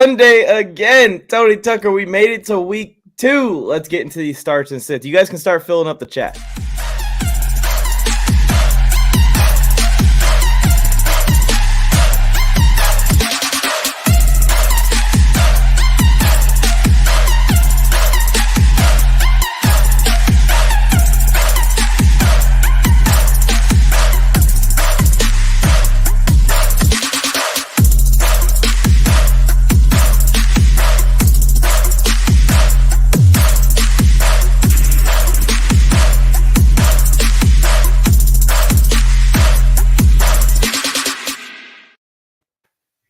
Monday again. Tony Tucker, we made it to week 2. Let's get into these starts and sits. You guys can start filling up the chat.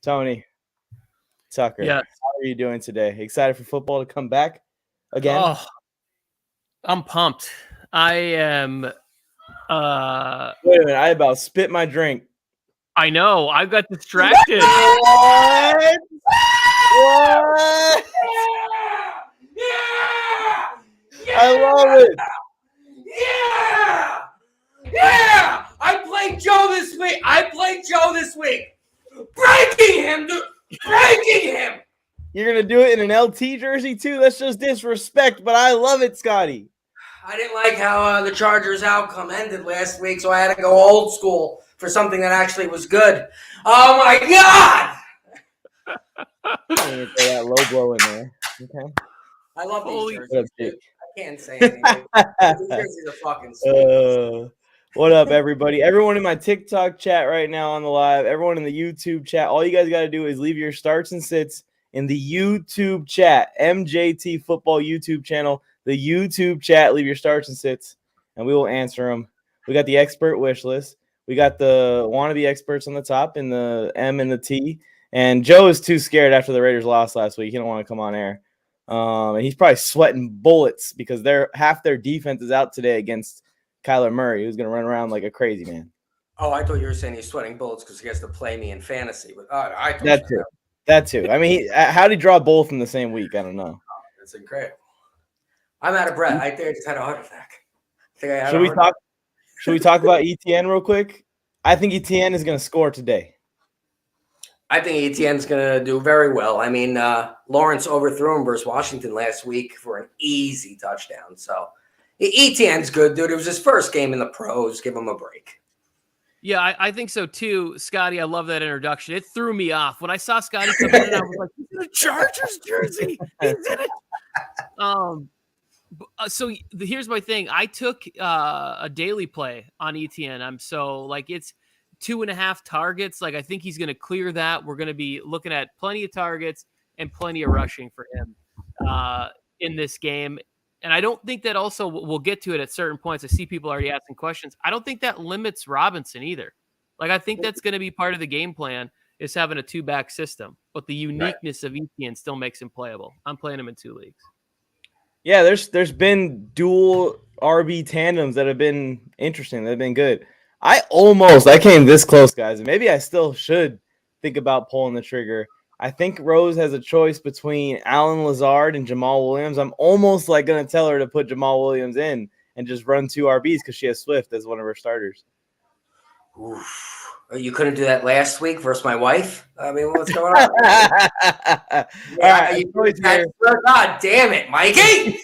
Tony Tucker, yeah. How are you doing today? Excited for football to come back again? Oh, I'm pumped. I am. Wait a minute, I about spit my drink. I know. I got distracted. What? What? Yeah! I love it. Yeah! I played Joe this week. Breaking him, dude. Breaking him. You're going to do it in an LT jersey too? That's just disrespect, but I love it, Scottie. I didn't like how the Chargers' outcome ended last week, so I had to go old school for something that actually was good. Oh, my God! I'm going to throw that low blow in there. Okay. I love these jerseys. What up, Jake? I can't say anything. These jerseys are fucking sweet. What up, everybody? Everyone in my TikTok chat right now on the live, everyone in the YouTube chat, all you guys got to do is leave your starts and sits in the YouTube chat, MJT Football YouTube channel, the YouTube chat. Leave your starts and sits, and we will answer them. We got the expert wish list. We got the wannabe experts on the top in the M and the T. And Joe is too scared after the Raiders lost last week. He don't want to come on air. And he's probably sweating bullets because half their defense is out today against Kyler Murray, who's going to run around like a crazy man. Oh, I thought you were saying he's sweating bullets because he has to play me in fantasy. But I That too. I mean, how did he draw both in the same week? I don't know. That's incredible. I'm out of breath. I think I just had a heart attack. Should we talk about ETN real quick? I think ETN is going to score today. I think ETN's going to do very well. I mean, Lawrence overthrew him versus Washington last week for an easy touchdown. So ETN's good, dude. It was his first game in the pros. Give him a break. Yeah, I think so too, Scottie. I love that introduction. It threw me off when I saw Scottie come in. I was like, "He's in a Chargers jersey. He's in it." So here's my thing. I took a daily play on ETN. I'm so like it's 2.5 targets. Like I think he's going to clear that. We're going to be looking at plenty of targets and plenty of rushing for him in this game. And I don't think that also we'll get to it at certain points. I see people already asking questions. I don't think that limits Robinson either. Like, I think that's going to be part of the game plan is having a 2-back system, but the uniqueness of ETN still makes him playable. I'm playing him in 2 leagues. Yeah, there's been dual RB tandems that have been interesting. They've been good. I came this close, guys, and maybe I still should think about pulling the trigger. I think Rose has a choice between Alan Lazard and Jamal Williams. I'm almost like going to tell her to put Jamal Williams in and just run 2 RBs because she has Swift as one of her starters. Oof. You couldn't do that last week versus my wife? I mean, what's going on? God damn it, Mikey!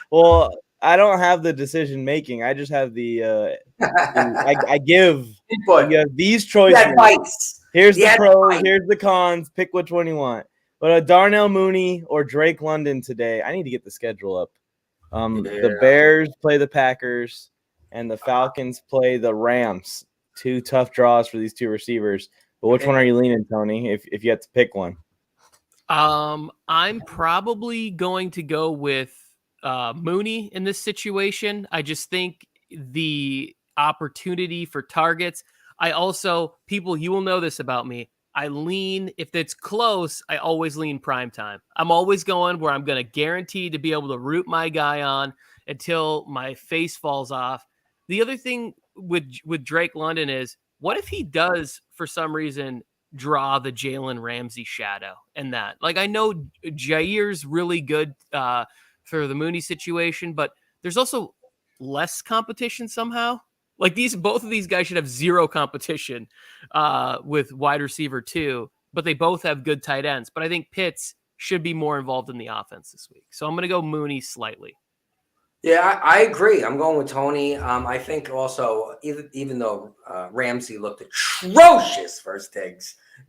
Well, I don't have the decision making. I just have the I give these choices. Here's the pros, here's the cons. Pick which one you want. But Darnell Mooney or Drake London today. I need to get the schedule up. The Bears play the Packers, and the Falcons play the Rams. 2 tough draws for these 2 receivers. But which one are you leaning, Tony, if you had to pick one? I'm probably going to go with Mooney in this situation. I just think the opportunity for targets. I also, people, you will know this about me. I lean, if it's close, I always lean primetime. I'm always going where I'm going to guarantee to be able to root my guy on until my face falls off. The other thing with Drake London is, what if he does, for some reason, draw the Jalen Ramsey shadow and that? Like, I know Jair's really good for the Mooney situation, but there's also less competition somehow. Like both of these guys should have zero competition with wide receiver 2. but they both have good tight ends. But I think Pitts should be more involved in the offense this week. So I'm going to go Mooney slightly. Yeah, I agree. I'm going with Tony. I think also, even though Ramsey looked atrocious first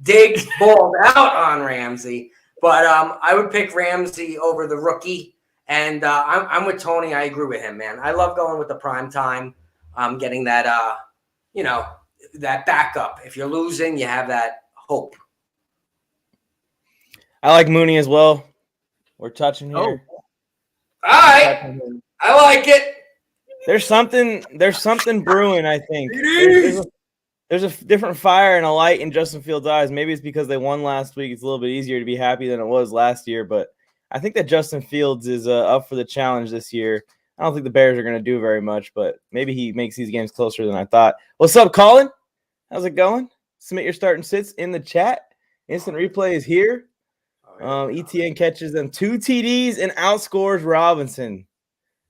Diggs balled out on Ramsey, but I would pick Ramsey over the rookie. And I'm with Tony. I agree with him, man. I love going with the prime time. Getting that, that backup. If you're losing, you have that hope. I like Mooney as well. We're touching here. All right. I like it. There's something brewing, I think. There's a different fire and a light in Justin Fields' eyes. Maybe it's because they won last week. It's a little bit easier to be happy than it was last year. But I think that Justin Fields is up for the challenge this year. I don't think the Bears are going to do very much, but maybe he makes these games closer than I thought. What's up, Colin? How's it going? Submit your start and sits in the chat. Instant replay is here. ETN catches them 2 TDs and outscores Robinson.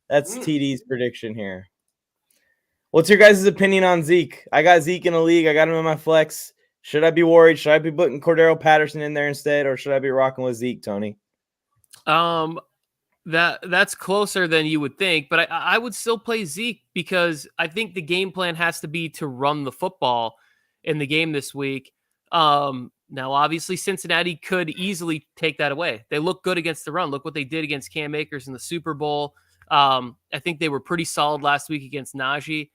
That's TD's prediction here. What's your guys' opinion on Zeke? I got Zeke in a league. I got him in my flex. Should I be worried? Should I be putting Cordero Patterson in there instead, or should I be rocking with Zeke, Tony? That's closer than you would think, but I would still play Zeke because I think the game plan has to be to run the football in the game this week. Now, obviously, Cincinnati could easily take that away. They look good against the run. Look what they did against Cam Akers in the Super Bowl. I think they were pretty solid last week against Najee.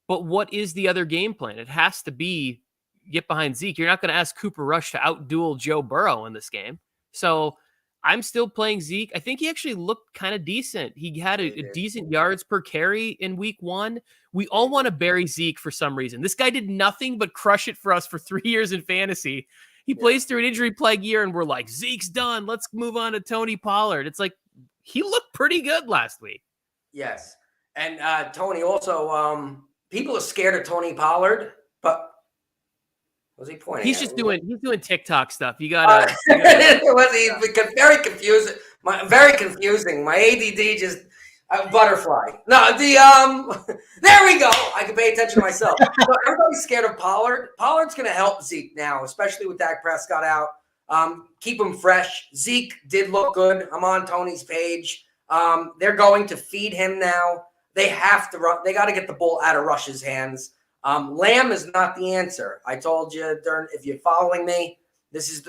But what is the other game plan? It has to be get behind Zeke. You're not going to ask Cooper Rush to outduel Joe Burrow in this game. So I'm still playing Zeke. I think he actually looked kind of decent. He had a decent yards per carry in week 1. We all want to bury Zeke for some reason. This guy did nothing but crush it for us for 3 years in fantasy. He plays through an injury plague year, and we're like, Zeke's done. Let's move on to Tony Pollard. It's like, he looked pretty good last week. Yes. And Tony, also, people are scared of Tony Pollard, but what's he pointing He's at? just doing TikTok stuff. You gotta. Very confusing. Very confusing. My ADD just butterfly. No, there we go. I can pay attention to myself. So everybody's scared of Pollard. Pollard's going to help Zeke now, especially with Dak Prescott out. Keep him fresh. Zeke did look good. I'm on Tony's page. They're going to feed him now. They have to run. They got to get the ball out of Rush's hands. Lamb is not the answer. I told you, if you're following me, this is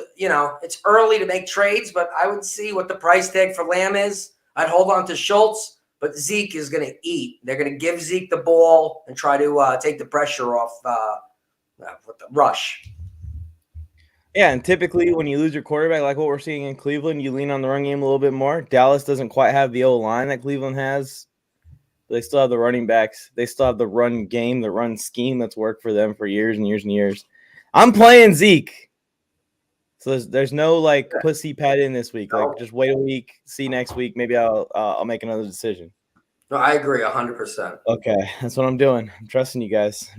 it's early to make trades, but I would see what the price tag for Lamb is. I'd hold on to Schultz, but Zeke is going to eat. They're going to give Zeke the ball and try to take the pressure off with the Rush. Yeah, and typically when you lose your quarterback, like what we're seeing in Cleveland, you lean on the run game a little bit more. Dallas doesn't quite have the O-line that Cleveland has. They still have the running backs. They still have the run game, the run scheme that's worked for them for years and years and years. I'm playing Zeke. So there's no like pussy pat in this week. Like just wait a week, see next week. Maybe I'll make another decision. No, I agree 100%. Okay, that's what I'm doing. I'm trusting you guys.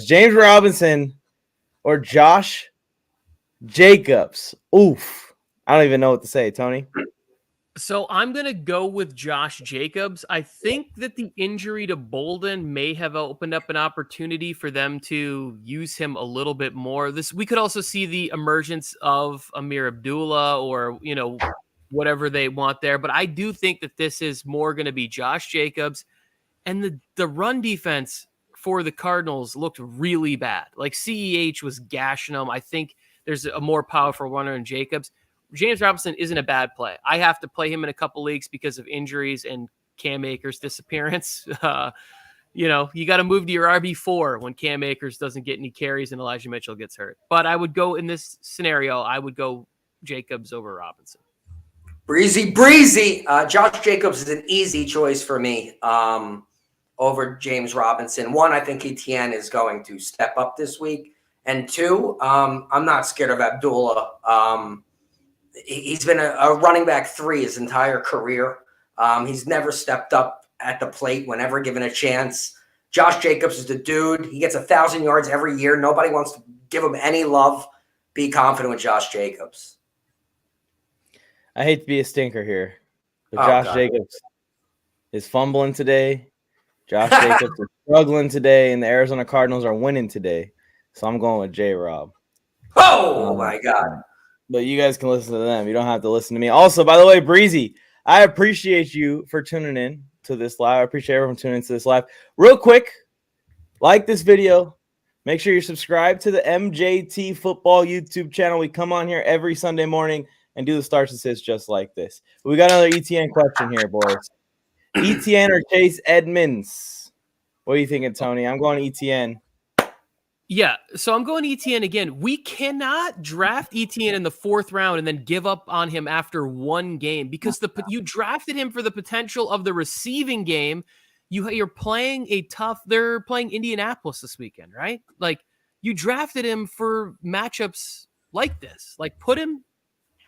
James Robinson or Josh Jacobs. Oof. I don't even know what to say, Tony. So I'm going to go with Josh Jacobs. I think that the injury to Bolden may have opened up an opportunity for them to use him a little bit more. We could also see the emergence of Amir Abdullah or, whatever they want there. But I do think that this is more going to be Josh Jacobs. And the run defense for the Cardinals looked really bad. Like CEH was gashing them. I think there's a more powerful runner in Jacobs. James Robinson isn't a bad play. I have to play him in a couple leagues because of injuries and Cam Akers' disappearance. You got to move to your RB4 when Cam Akers doesn't get any carries and Elijah Mitchell gets hurt. But I would go in this scenario, I would go Jacobs over Robinson. Breezy. Josh Jacobs is an easy choice for me over James Robinson. One, I think ETN is going to step up this week. And two, I'm not scared of Abdullah. He's been a running back 3 his entire career. He's never stepped up at the plate whenever given a chance. Josh Jacobs is the dude. He gets 1,000 yards every year. Nobody wants to give him any love. Be confident with Josh Jacobs. I hate to be a stinker here, but Josh Jacobs is fumbling today. Josh Jacobs is struggling today, and the Arizona Cardinals are winning today. So I'm going with J-Rob. Oh my God. But you guys can listen to them. You don't have to listen to me. Also, by the way, Breezy, I appreciate you for tuning in to this live. I appreciate everyone tuning into this live. Real quick, like this video. Make sure you're subscribed to the MJT Football YouTube channel. We come on here every Sunday morning and do the starts and sits just like this. We got another ETN question here, boys. ETN or Chase Edmonds? What are you thinking, Tony? I'm going ETN. Yeah, so I'm going ETN again. We cannot draft ETN in the 4th round and then give up on him after one game because you drafted him for the potential of the receiving game. You're playing they're playing Indianapolis this weekend, right? Like, you drafted him for matchups like this. Like, put him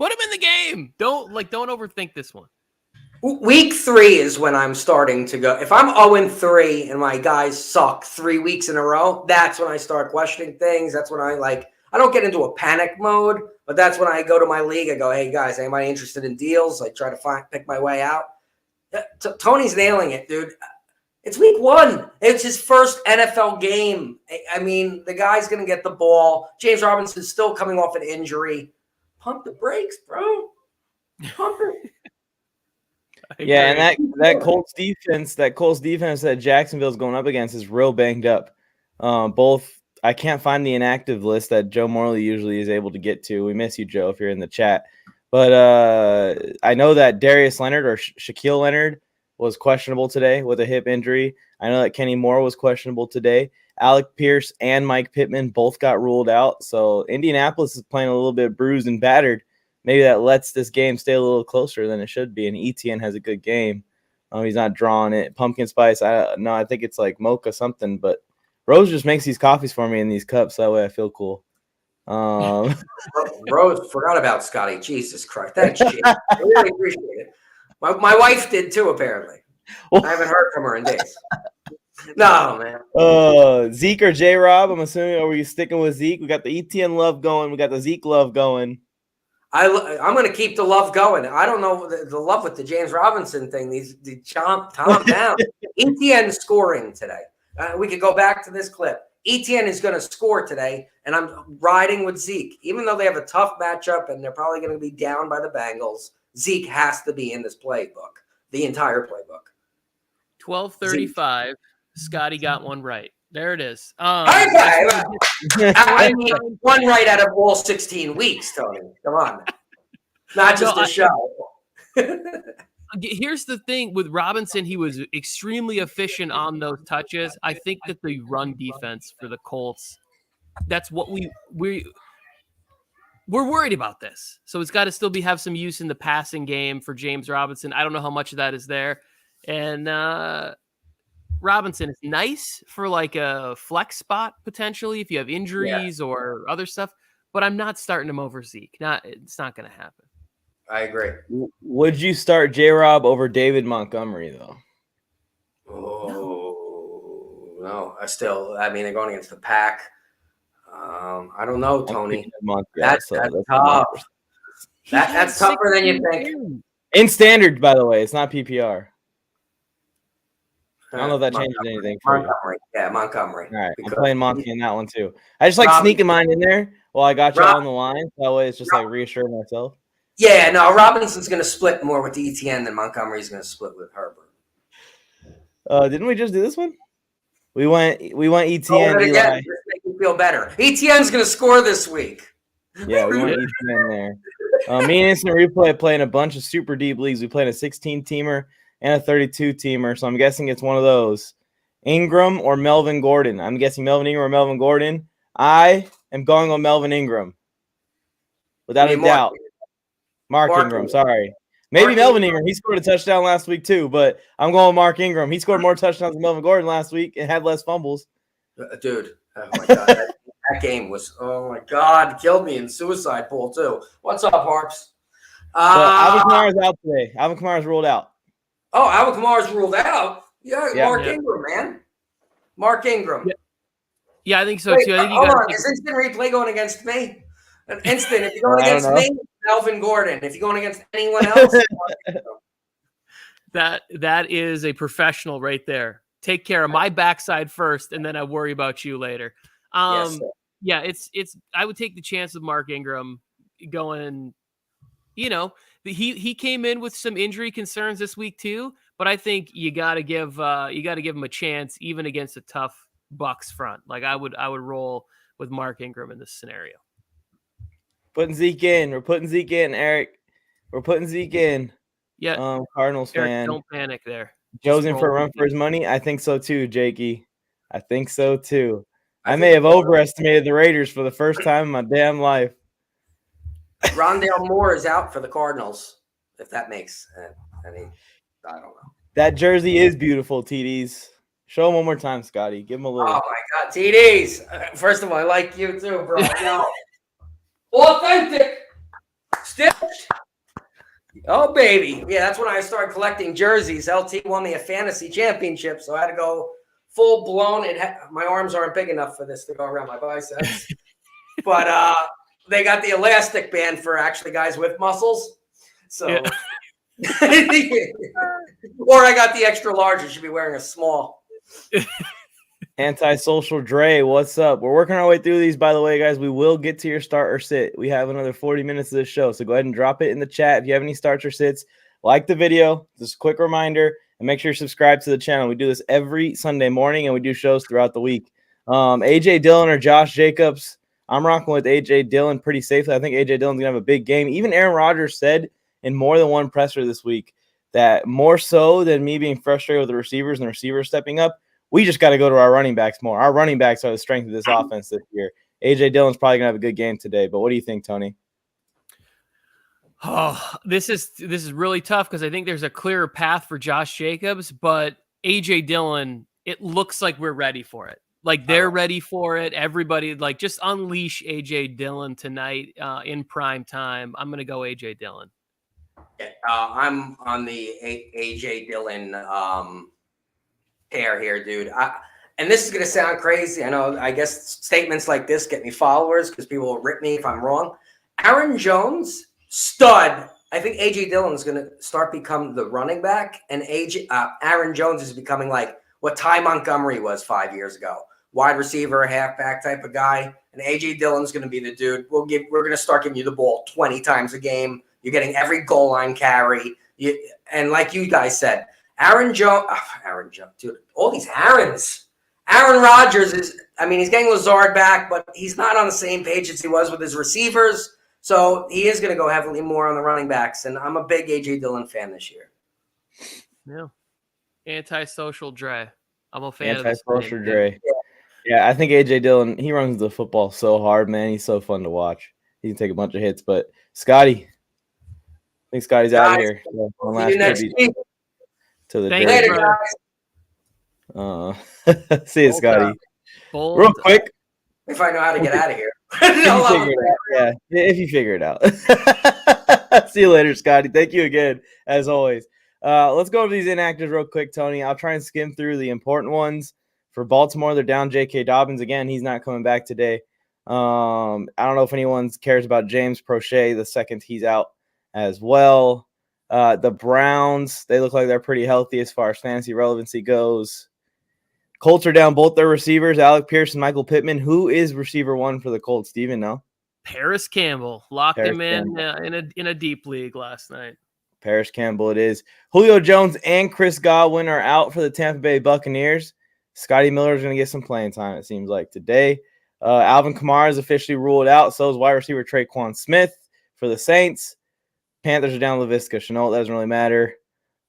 in the game. Don't overthink this one. Week 3 is when I'm starting to go. If I'm 0-3 and my guys suck 3 weeks in a row, that's when I start questioning things. That's when I don't get into a panic mode, but that's when I go to my league. I go, hey guys, anybody interested in deals? I try to pick my way out. Tony's nailing it, dude. It's week 1. It's his first NFL game. I mean, the guy's going to get the ball. James Robinson's still coming off an injury. Pump the brakes, bro. Pump it. Yeah, and that Colts defense that Jacksonville's going up against is real banged up. Both, I can't find the inactive list that Joe Morley usually is able to get to. We miss you, Joe, if you're in the chat. But I know that Darius Leonard or Shaquille Leonard was questionable today with a hip injury. I know that Kenny Moore was questionable today. Alec Pierce and Mike Pittman both got ruled out. So Indianapolis is playing a little bit bruised and battered. Maybe that lets this game stay a little closer than it should be. And ETN has a good game. He's not drawing it. Pumpkin spice. I think it's like mocha something. But Rose just makes these coffees for me in these cups. That way I feel cool. Rose forgot about Scottie. Jesus Christ. Thanks, Chief. I really appreciate it. My wife did too, apparently. I haven't heard from her in days. No, man. Zeke or J-Rob, I'm assuming. Are we sticking with Zeke? We got the ETN love going. We got the Zeke love going. I'm going to keep the love going. I don't know the love with the James Robinson thing. The Tom down. ETN scoring today. We could go back to this clip. ETN is going to score today, and I'm riding with Zeke. Even though they have a tough matchup and they're probably going to be down by the Bengals, Zeke has to be in this playbook, the entire playbook. 12:35. Scottie got one right. There it is. I mean, one right out of all 16 weeks, Tony. Come on. Not just a show. Here's the thing with Robinson. He was extremely efficient on those touches. I think that the run defense for the Colts, that's what we're worried about this. So it's got to still have some use in the passing game for James Robinson. I don't know how much of that is there. And Robinson is nice for like a flex spot potentially if you have injuries or other stuff, but I'm not starting him over Zeke. It's not going to happen. I agree. Would you start J-Rob over David Montgomery though? Oh no! I mean, they're going against the Pack. I don't know, Tony. That's tough. That's tougher than you think. In standard, by the way, it's not PPR. I don't know if that changes anything for you. Yeah, Montgomery. All right, I'm playing Monty in that one too. I just like sneaking mine in there while I got you on the line. That way it's just like reassuring myself. Yeah, no, Robinson's going to split more with the ETN than Montgomery's going to split with Herbert. Didn't we just do this one? We went ETN. Again, just make me feel better. ETN's going to score this week. Yeah, we went ETN there. Me and Instant Replay playing a bunch of super deep leagues. We played a 16-teamer and a 32-teamer, so I'm guessing it's one of those. Ingram or Melvin Gordon. I'm guessing Melvin Ingram or Melvin Gordon. I am going on Melvin Ingram. Without a doubt. Mark Ingram, sorry. Maybe Melvin Ingram. He scored a touchdown last week too, but I'm going with Mark Ingram. He scored more touchdowns than Melvin Gordon last week and had less fumbles. Dude, oh my God. that game was, oh my God, killed me in suicide pool too. What's up, Harps? Alvin Kamara's out today. Alvin Kamara's ruled out. Oh, Alvin Kamara's ruled out? Yeah, Mark Ingram, man. Mark Ingram. Yeah, I think so too. I think hold on. Is Instant Replay going against me? Instant, if you're going against me, Melvin Gordon. If you're going against anyone else, that is a professional right there. Take care of my backside first, and then I worry about you later. Yes, Yeah, it's. I would take the chance of Mark Ingram going. He came in with some injury concerns this week too, but I think you got to give him a chance even against a tough Bucks front. Like I would roll with Mark Ingram in this scenario. Putting Zeke in. We're putting Zeke in, Eric. We're putting Zeke in. Yeah, Cardinals Eric, fan. don't panic there. Joe's in for a run for his money. I think so too, Jakey. I think so too. I may have overestimated the Raiders for the first time in my damn life. Rondale Moore is out for the Cardinals, if that makes any. I don't know. That jersey is beautiful, TDs. Show him one more time, Scotty. Give him a little. Oh, my God. TDs. First of all, I like you too, bro. No. Authentic. Stitched. Oh, baby. Yeah, that's when I started collecting jerseys. LT won me a fantasy championship, so I had to go full-blown. My arms aren't big enough for this to go around my biceps. But they got the elastic band for actually guys with muscles. So, yeah. Or I got the extra large. You should be wearing a small. Antisocial Dre, what's up? We're working our way through these, by the way, guys. We will get to your start or sit. We have another 40 minutes of this show, so go ahead and drop it in the chat if you have any starts or sits. Like the video, just a quick reminder, and make sure you're subscribed to the channel. We do this every Sunday morning, and we do shows throughout the week. AJ Dillon or Josh Jacobs. I'm rocking with A.J. Dillon pretty safely. I think A.J. Dillon's going to have a big game. Even Aaron Rodgers said in more than one presser this week that more so than me being frustrated with the receivers and the receivers stepping up, we just got to go to our running backs more. Our running backs are the strength of this offense this year. A.J. Dillon's probably going to have a good game today. But what do you think, Tony? Oh, this is really tough because I think there's a clearer path for Josh Jacobs, but A.J. Dillon, it looks like we're ready for it. Like they're ready for it. Everybody, like, just unleash A.J. Dillon tonight in prime time. I'm going to go A.J. Dillon. I'm on the A.J. Dillon pair here, dude. And this is going to sound crazy. I know, I guess statements like this get me followers because people will rip me if I'm wrong. Aaron Jones, stud. I think A.J. Dillon is going to start becoming the running back, and Aaron Jones is becoming like what Ty Montgomery was 5 years ago. Wide receiver, halfback type of guy. And A.J. Dillon's going to be the dude. We're going to start giving you the ball 20 times a game. You're getting every goal line carry. And like you guys said, Aaron Jones, dude, all these Aarons. Aaron Rodgers he's getting Lazard back, but he's not on the same page as he was with his receivers. So he is going to go heavily more on the running backs. And I'm a big A.J. Dillon fan this year. Yeah. Antisocial Dre. I'm a fan of Antisocial Dre. Yeah, I think A.J. Dillon, he runs the football so hard, man. He's so fun to watch. He can take a bunch of hits. But Scotty, I think Scotty's out of here. So see you next week. To the later, guys. See you, Scotty. Real quick. If I know how to get out of here. If you figure it out. See you later, Scotty. Thank you again, as always. Let's go over these inactives real quick, Tony. I'll try and skim through the important ones. For Baltimore, they're down J.K. Dobbins. Again, he's not coming back today. I don't know if anyone cares about James Prochet the second he's out as well. The Browns, they look like they're pretty healthy as far as fantasy relevancy goes. Colts are down both their receivers, Alec Pierce and Michael Pittman. Who is receiver one for the Colts? Steven, no? Paris Campbell. Locked him in a deep league last night. Paris Campbell it is. Julio Jones and Chris Godwin are out for the Tampa Bay Buccaneers. Scotty Miller is going to get some playing time, it seems like, today. Alvin Kamara is officially ruled out. So is wide receiver Traquan Smith for the Saints. Panthers are down Laviska Shenault. That doesn't really matter.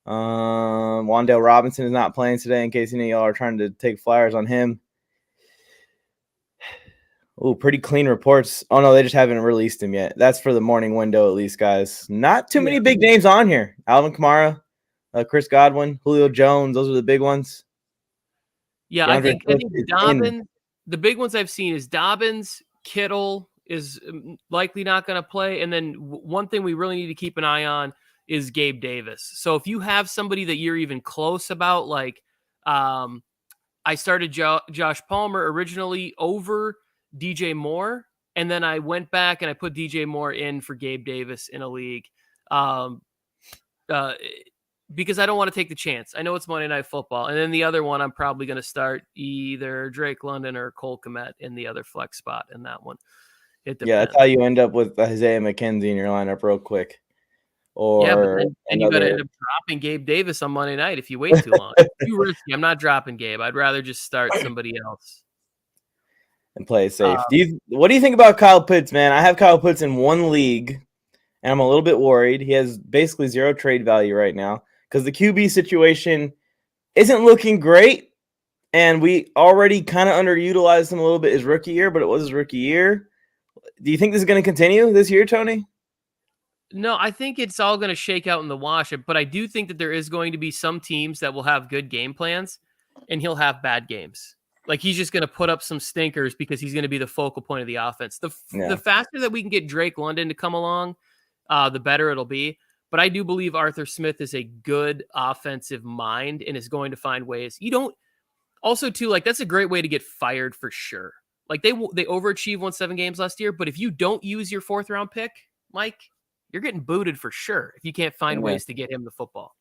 Wan'Dale Robinson is not playing today in case any of y'all are trying to take flyers on him. Oh, pretty clean reports. Oh, no, they just haven't released him yet. That's for the morning window at least, guys. Not too many big names on here. Alvin Kamara, Chris Godwin, Julio Jones. Those are the big ones. Yeah, I think Dobbins, the big ones I've seen is Dobbins, Kittle is likely not going to play. And then one thing we really need to keep an eye on is Gabe Davis. So if you have somebody that you're even close about, like I started Josh Palmer originally over DJ Moore, and then I went back and I put DJ Moore in for Gabe Davis in a league. because I don't want to take the chance. I know it's Monday Night Football. And then the other one, I'm probably going to start either Drake London or Cole Kmet in the other flex spot in that one. It depends. Yeah, that's how you end up with Isaiah McKenzie in your lineup real quick. Or yeah, but then you got to end up dropping Gabe Davis on Monday night if you wait too long. Too risky. I'm not dropping Gabe. I'd rather just start somebody else. And play it safe. What do you think about Kyle Pitts, man? I have Kyle Pitts in one league, and I'm a little bit worried. He has basically zero trade value right now because the QB situation isn't looking great, and we already kind of underutilized him a little bit his rookie year, but it was his rookie year. Do you think this is going to continue this year, Tony? No, I think it's all going to shake out in the wash, but I do think that there is going to be some teams that will have good game plans, and he'll have bad games. Like, he's just going to put up some stinkers because he's going to be the focal point of the offense. The faster that we can get Drake London to come along, the better it'll be. But I do believe Arthur Smith is a good offensive mind and is going to find ways. Also, too, like, that's a great way to get fired for sure. Like, they overachieved, won 7 games last year, but if you don't use your 4th-round pick, Mike, you're getting booted for sure if you can't find ways to get him the football.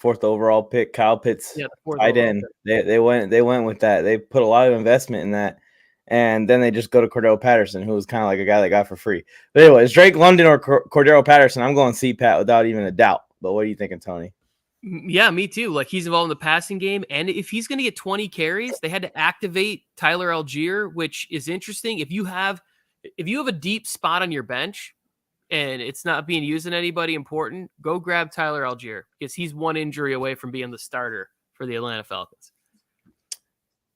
4th overall pick, Kyle Pitts, tight end. They went with that. They put a lot of investment in that, and then they just go to Cordell Patterson, who was kind of like a guy they got for free. But anyways, Drake London or Cordell Patterson, I'm going CPAT without even a doubt. But what are you thinking, Tony? Yeah, me too. Like, he's involved in the passing game, and if he's going to get 20 carries, they had to activate Tyler Algier, which is interesting. If you have a deep spot on your bench and it's not being used in anybody important, go grab Tyler Algier because he's one injury away from being the starter for the Atlanta Falcons.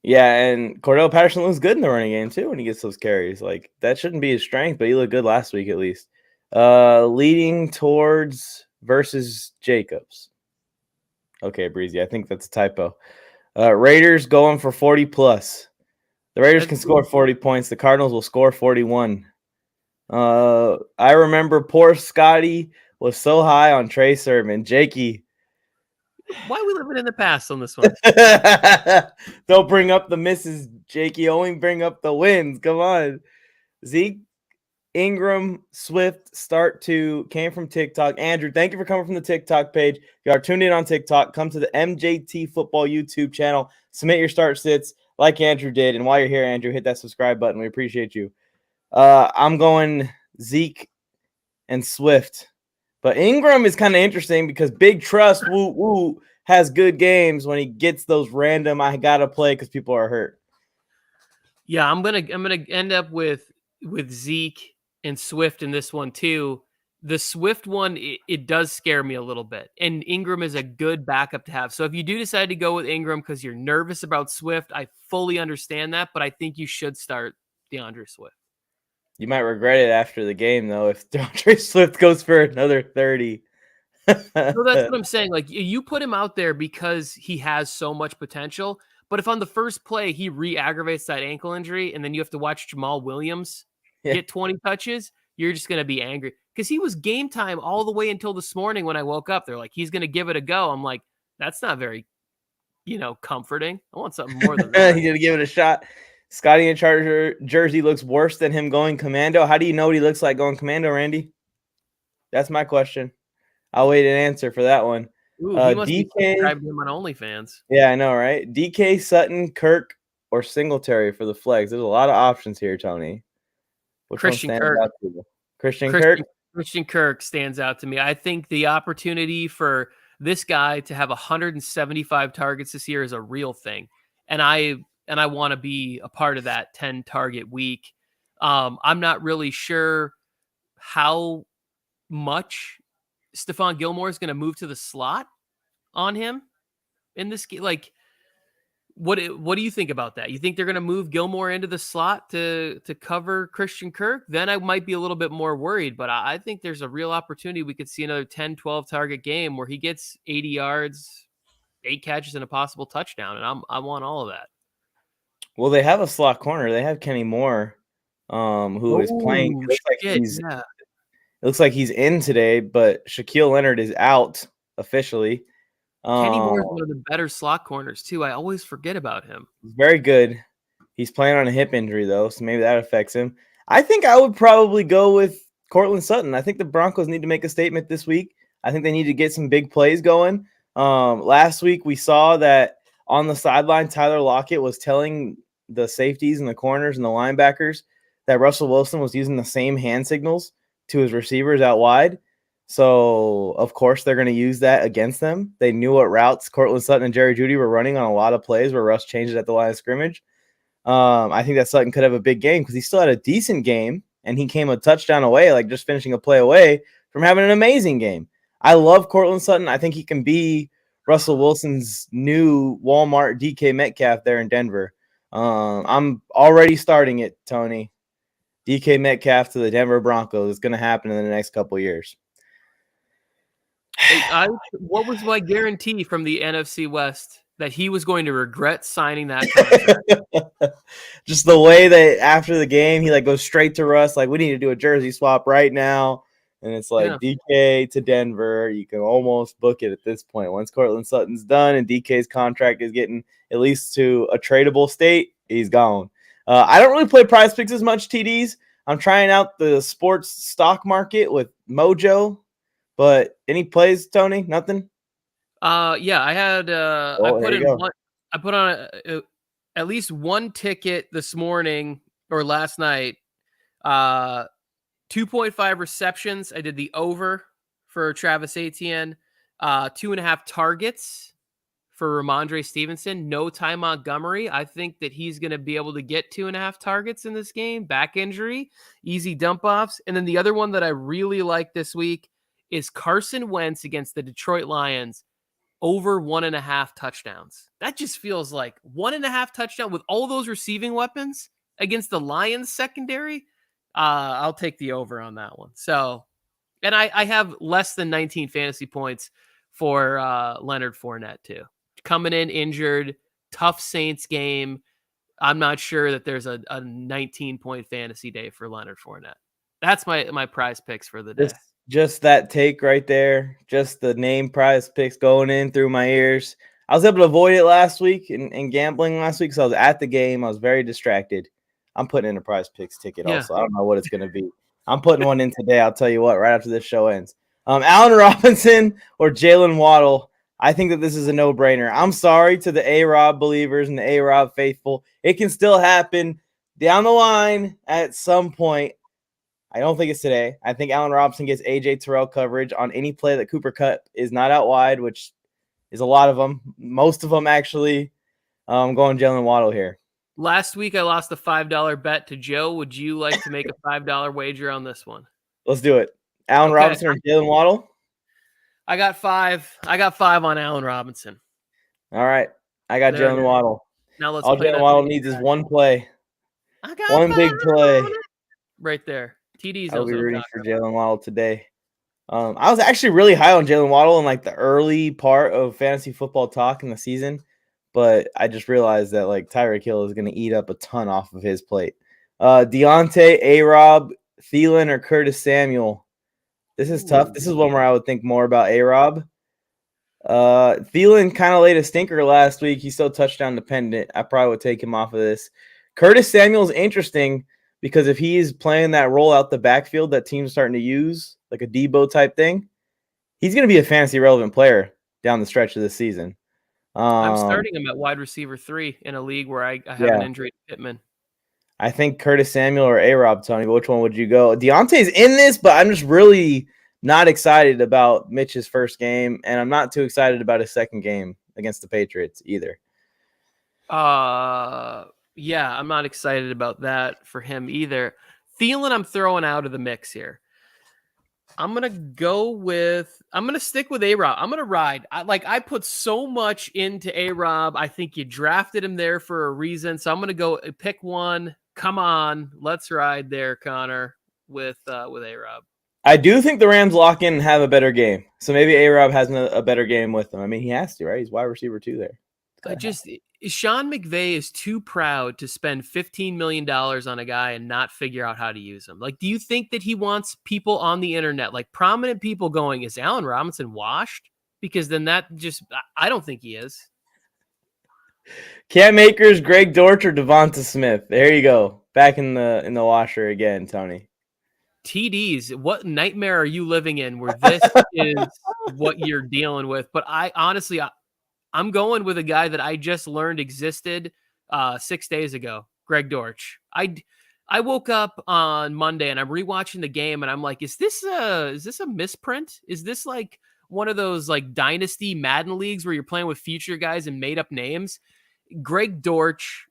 Yeah, and Cordell Patterson looks good in the running game too when he gets those carries. Like, that shouldn't be his strength, but he looked good last week at least. Leading towards versus Jacobs. Okay, Breezy, I think that's a typo. Raiders going for 40 plus. The Raiders can score 40 points. The Cardinals will score 41. I remember poor Scottie was so high on Trey Sermon. Jakey. Why are we living in the past on this one? Don't bring up the misses, Jakey. Only bring up the wins. Come on. Zeke, Ingram, Swift, came from TikTok. Andrew, thank you for coming from the TikTok page. If you are tuned in on TikTok, come to the MJT Football YouTube channel. Submit your start sits like Andrew did. And while you're here, Andrew, hit that subscribe button. We appreciate you. I'm going Zeke and Swift. But Ingram is kind of interesting because Big Trust has good games when he gets those random I gotta play because people are hurt. Yeah, I'm gonna end up with Zeke and Swift in this one too. The Swift one, it does scare me a little bit. And Ingram is a good backup to have. So if you do decide to go with Ingram because you're nervous about Swift, I fully understand that, but I think you should start DeAndre Swift. You might regret it after the game, though, if DeAndre Swift goes for another 30. So that's what I'm saying. Like, you put him out there because he has so much potential. But if on the first play he re-aggravates that ankle injury and then you have to watch Jamal Williams get 20 touches, you're just going to be angry. Because he was game time all the way until this morning when I woke up. They're like, he's going to give it a go. I'm like, that's not very, comforting. I want something more than that. He's going to give it a shot. Scottie in Charger jersey looks worse than him going commando. How do you know what he looks like going commando, Randy? That's my question. I'll wait an answer for that one. Ooh, he must be subscribed to him on OnlyFans. Yeah, I know, right? DK, Sutton, Kirk, or Singletary for the flex. There's a lot of options here, Tony. Christian Kirk. Christian Kirk stands out to me. I think the opportunity for this guy to have 175 targets this year is a real thing. And I want to be a part of that 10 target week. I'm not really sure how much Stephon Gilmore is going to move to the slot on him in this game. Like, what do you think about that? You think they're going to move Gilmore into the slot to cover Christian Kirk? Then I might be a little bit more worried, but I think there's a real opportunity. We could see another 10, 12 target game where he gets 80 yards, 8 catches, and a possible touchdown. And I want all of that. Well, they have a slot corner. They have Kenny Moore, who is playing. It looks like he's in today, but Shaquille Leonard is out officially. Kenny Moore is one of the better slot corners, too. I always forget about him. He's very good. He's playing on a hip injury, though, so maybe that affects him. I think I would probably go with Cortland Sutton. I think the Broncos need to make a statement this week. I think they need to get some big plays going. Last week we saw that on the sideline, Tyler Lockett was telling the safeties and the corners and the linebackers that Russell Wilson was using the same hand signals to his receivers out wide. So, of course, they're going to use that against them. They knew what routes Cortland Sutton and Jerry Jeudy were running on a lot of plays where Russ changed it at the line of scrimmage. I think that Sutton could have a big game because he still had a decent game, and he came a touchdown away, like just finishing a play away from having an amazing game. I love Cortland Sutton. I think he can be Russell Wilson's new Walmart DK Metcalf there in Denver. I'm already starting it, Tony. DK Metcalf to the Denver Broncos is going to happen in the next couple of years. What was my guarantee from the NFC West that he was going to regret signing that contract? Just the way that after the game, he like goes straight to Russ, like, we need to do a jersey swap right now. And it's like DK to Denver. You can almost book it at this point. Once Cortland Sutton's done and DK's contract is getting at least to a tradable state, he's gone. I don't really play Prize Picks as much, TDs. I'm trying out the sports stock market with Mojo. But any plays, Tony? Nothing? Yeah, I had I put on at least one ticket this morning or last night. 2.5 receptions. I did the over for Travis Etienne. 2.5 targets for Ramondre Stevenson. No Ty Montgomery. I think that he's going to be able to get 2.5 targets in this game. Back injury, easy dump offs. And then the other one that I really like this week is Carson Wentz against the Detroit Lions over 1.5 touchdowns. That just feels like 1.5 touchdown with all those receiving weapons against the Lions secondary. I'll take the over on that one. So, and I have less than 19 fantasy points for Leonard Fournette too. Coming in injured, tough Saints game. I'm not sure that there's a 19-point fantasy day for Leonard Fournette. That's my prize picks for the day. Just that take right there, just the name Prize Picks going in through my ears. I was able to avoid it last week in gambling last week, so I was at the game. I was very distracted. I'm putting in a Prize Picks ticket also. I don't know what it's going to be. I'm putting one in today. I'll tell you what, right after this show ends. Allen Robinson or Jalen Waddle. I think that this is a no-brainer. I'm sorry to the A-Rob believers and the A-Rob faithful. It can still happen down the line at some point. I don't think it's today. I think Allen Robinson gets A.J. Terrell coverage on any play that Cooper Kupp is not out wide, which is a lot of them. Most of them, actually. I'm going Jalen Waddle here. Last week, I lost a $5 bet to Joe. Would you like to make a $5 wager on this one? Let's do it. Allen Robinson or Jalen Waddle? I got 5. I got 5 on Allen Robinson. All right. I got Jalen Waddle. Now let's all Jalen Waddle needs is one play. I got one big play. Right there. TD's. I'll be rooting for Jalen Waddle today. I was actually really high on Jalen Waddle in like the early part of fantasy football talk in the season, but I just realized that like Tyreek Hill is going to eat up a ton off of his plate. Deontay, A-Rob, Thielen, or Curtis Samuel. This is tough. This is one where I would think more about A-Rob. Thielen kind of laid a stinker last week. He's so touchdown dependent. I probably would take him off of this. Curtis Samuel is interesting because if he's playing that role out the backfield that team's starting to use, like a Debo type thing, he's going to be a fantasy relevant player down the stretch of this season. I'm starting him at wide receiver 3 in a league where I have an injury to Pittman. I think Curtis Samuel or A-Rob, Tony, but which one would you go? Deontay's in this, but I'm just really not excited about Mitch's first game, and I'm not too excited about his second game against the Patriots either. Yeah, I'm not excited about that for him either. Thielen, I'm throwing out of the mix here. I'm going to stick with A-Rob. I'm going to ride. I put so much into A-Rob. I think you drafted him there for a reason. So I'm going to go pick one. Come on. Let's ride there, Connor, with A-Rob. I do think the Rams lock in and have a better game. So maybe A-Rob has a better game with them. I mean, he has to, right? He's wide receiver 2 there. Sean McVay is too proud to spend $15 million on a guy and not figure out how to use him. Like, do you think that he wants people on the internet, like prominent people going, is Allen Robinson washed? Because then I don't think he is. Cam Akers, Greg Dortch, or Devonta Smith. There you go. Back in the washer again, Tony. TDs, what nightmare are you living in where this is what you're dealing with? But I'm going with a guy that I just learned existed 6 days ago, Greg Dortch. I woke up on Monday and I'm rewatching the game and I'm like, is this a misprint? Is this like one of those like dynasty Madden leagues where you're playing with future guys and made up names? Greg Dortch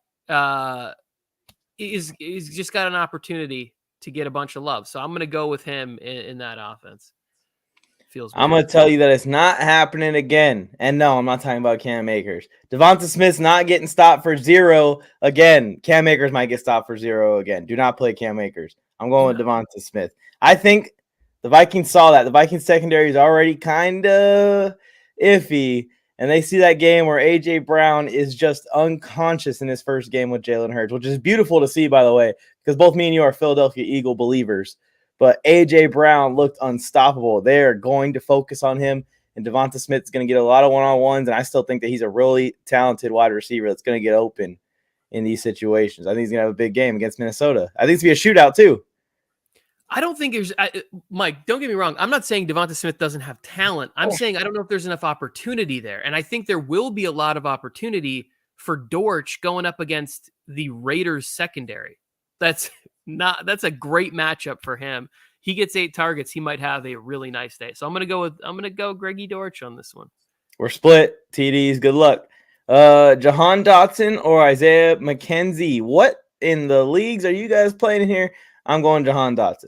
is just got an opportunity to get a bunch of love. So I'm going to go with him in that offense. Feels weird. I'm going to tell you that it's not happening again. And no, I'm not talking about Cam Akers. Devonta Smith's not getting stopped for 0 again. Cam Akers might get stopped for 0 again. Do not play Cam Akers. I'm going with Devonta Smith. I think the Vikings saw that. The Vikings secondary is already kind of iffy. And they see that game where A.J. Brown is just unconscious in his first game with Jalen Hurts, which is beautiful to see, by the way, because both me and you are Philadelphia Eagle believers. But A.J. Brown looked unstoppable. They're going to focus on him, and Devonta Smith is going to get a lot of one-on-ones, and I still think that he's a really talented wide receiver that's going to get open in these situations. I think he's going to have a big game against Minnesota. I think it's going to be a shootout, too. I don't think there's Mike, don't get me wrong. I'm not saying Devonta Smith doesn't have talent. I'm saying I don't know if there's enough opportunity there. And I think there will be a lot of opportunity for Dortch going up against the Raiders secondary. That's a great matchup for him. He gets 8 targets. He might have a really nice day. So I'm going to go Greggy Dortch on this one. We're split. TDs. Good luck. Jahan Dotson or Isaiah McKenzie. What in the leagues are you guys playing in here? I'm going Jahan Dotson.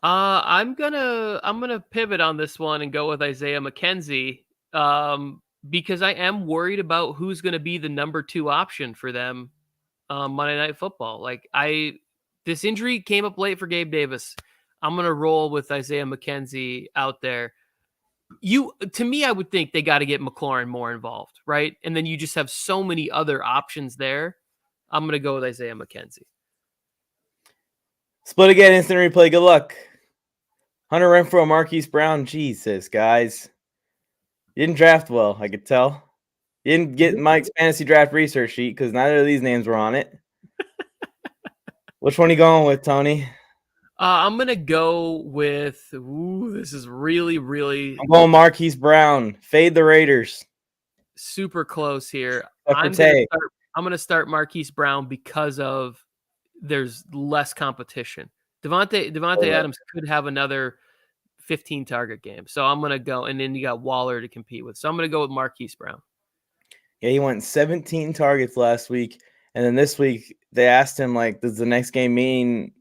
I'm gonna pivot on this one and go with Isaiah McKenzie because I am worried about who's going to be the number 2 option for them Monday Night Football. This injury came up late for Gabe Davis. I'm gonna roll with Isaiah McKenzie out there. To me, I would think they got to get McLaurin more involved, right? And then you just have so many other options there. I'm gonna go with Isaiah McKenzie. Split again, instant replay. Good luck. Hunter Renfrow, Marquise Brown. Jesus, guys. You didn't draft well, I could tell. You didn't get Mike's fantasy draft research sheet because neither of these names were on it. Which one are you going with, Tony? I'm going to go with, this is really, really. I'm going Marquise Brown. Fade the Raiders. Super close here. I'm going to start Marquise Brown because of there's less competition. Devontae Adams could have another 15 target game. So I'm going to go, and then you got Waller to compete with. So I'm going to go with Marquise Brown. Yeah, he went 17 targets last week. And then this week they asked him, does the next game mean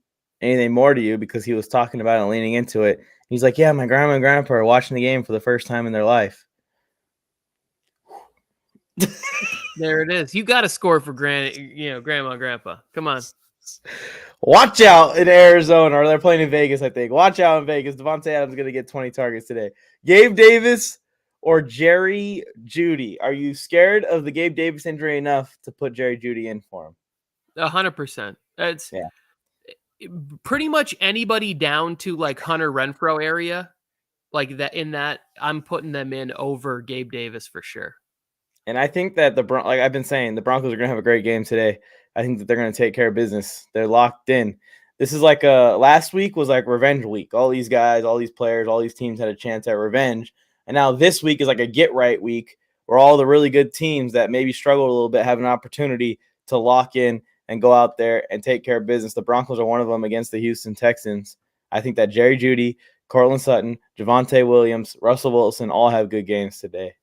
anything more to you? Because he was talking about it and leaning into it. He's like, yeah, my grandma and grandpa are watching the game for the first time in their life. There it is. You got to score for grandma and grandpa. Come on. Watch out in Arizona, or they're playing in Vegas, I think. Watch out in Vegas. Devontae Adams is going to get 20 targets today. Gabe Davis or Jerry Jeudy? Are you scared of the Gabe Davis injury enough to put Jerry Jeudy in for him? 100%. It's pretty much anybody down to Hunter Renfrow area, I'm putting them in over Gabe Davis for sure. And I think that I've been saying, the Broncos are going to have a great game today. I think that they're going to take care of business. They're locked in. This is last week was revenge week. All these guys, all these players, all these teams had a chance at revenge. And now this week is a get right week where all the really good teams that maybe struggled a little bit have an opportunity to lock in and go out there and take care of business. The Broncos are one of them against the Houston Texans. I think that Jerry Jeudy, Cortland Sutton, Javonte Williams, Russell Wilson all have good games today.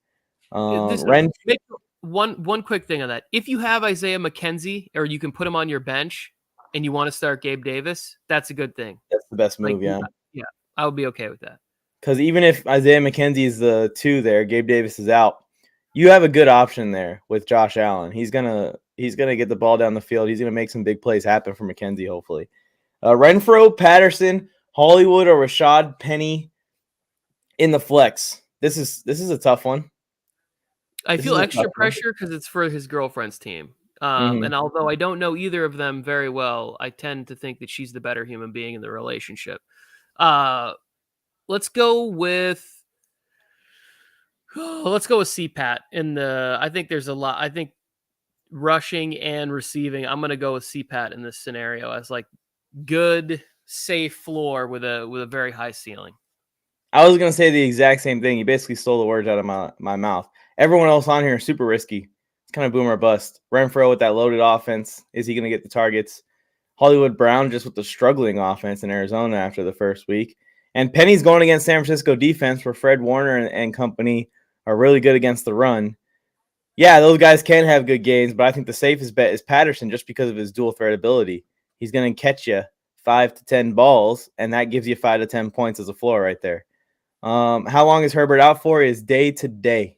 One quick thing on that. If you have Isaiah McKenzie or you can put him on your bench and you want to start Gabe Davis, that's a good thing. That's the best move, yeah. Yeah, I would be okay with that. Because even if Isaiah McKenzie is the 2 there, Gabe Davis is out, you have a good option there with Josh Allen. He's gonna get the ball down the field. He's gonna make some big plays happen for McKenzie, hopefully. Renfrow, Patterson, Hollywood, or Rashad Penny in the flex. This is a tough one. I feel extra pressure because it's for his girlfriend's team. And although I don't know either of them very well, I tend to think that she's the better human being in the relationship. Let's go with CPAT. I think there's a lot. I think rushing and receiving. I'm going to go with CPAT in this scenario as good safe floor with a very high ceiling. I was gonna say the exact same thing. You basically stole the words out of my mouth. Everyone else on here is super risky. It's kind of boom or bust. Renfro with that loaded offense. Is he gonna get the targets? Hollywood Brown just with the struggling offense in Arizona after the first week. And Penny's going against San Francisco defense where Fred Warner and company are really good against the run. Yeah, those guys can have good games, but I think the safest bet is Patterson just because of his dual threat ability. He's going to catch you 5 to 10 balls, and that gives you 5 to 10 points as a floor right there. How long is Herbert out for? Is day to day,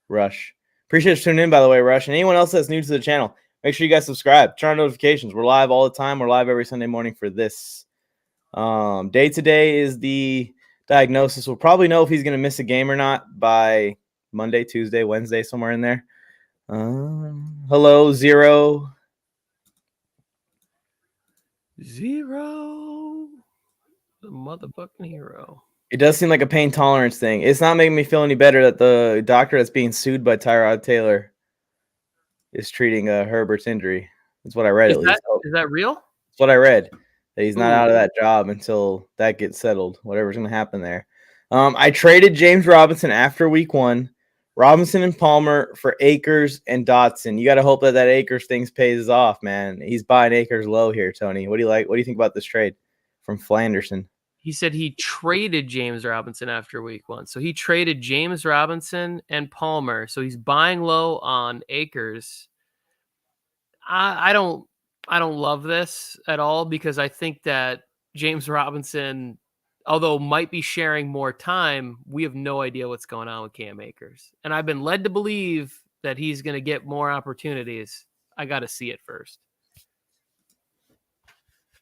Rush. Appreciate you tuning in, by the way, Rush. And anyone else that's new to the channel, make sure you guys subscribe. Turn on notifications. We're live all the time. We're live every Sunday morning for this. Day to day is the diagnosis. We'll probably know if he's going to miss a game or not by Monday, Tuesday, Wednesday, somewhere in there. Hello, Zero. Zero. The motherfucking hero. It does seem like a pain tolerance thing. It's not making me feel any better that the doctor that's being sued by Tyrod Taylor is treating Herbert's injury. That's what I read, at least. Is that real? That's what I read. That he's not out of that job until that gets settled. Whatever's going to happen there. I traded James Robinson after week 1. Robinson and Palmer for Akers and Dotson. You got to hope that Akers thing pays off, man. He's buying Akers low here, Tony. What do you like? What do you think about this trade from Flanderson? He said he traded James Robinson after week 1. So he traded James Robinson and Palmer. So he's buying low on Akers. I don't love this at all because I think that James Robinson, although might be sharing more time, we have no idea what's going on with Cam Akers. And I've been led to believe that he's going to get more opportunities. I got to see it first.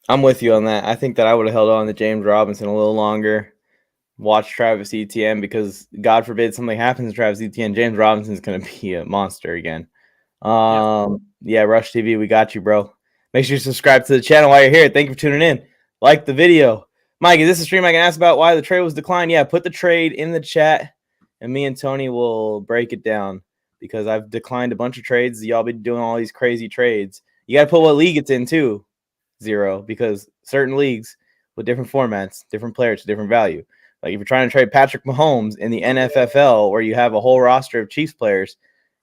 I'm with you on that. I think that I would have held on to James Robinson a little longer. Watch Travis Etienne because God forbid something happens to Travis Etienne. James Robinson's going to be a monster again. Yeah, Rush TV, we got you, bro. Make sure you subscribe to the channel while you're here. Thank you for tuning in. Like the video. Mike, is this a stream I can ask about why the trade was declined? Yeah, put the trade in the chat, and me and Tony will break it down because I've declined a bunch of trades. Y'all be doing all these crazy trades. You got to put what league it's in, too, Zero, because certain leagues with different formats, different players, different value. Like if you're trying to trade Patrick Mahomes in the NFFL where you have a whole roster of Chiefs players,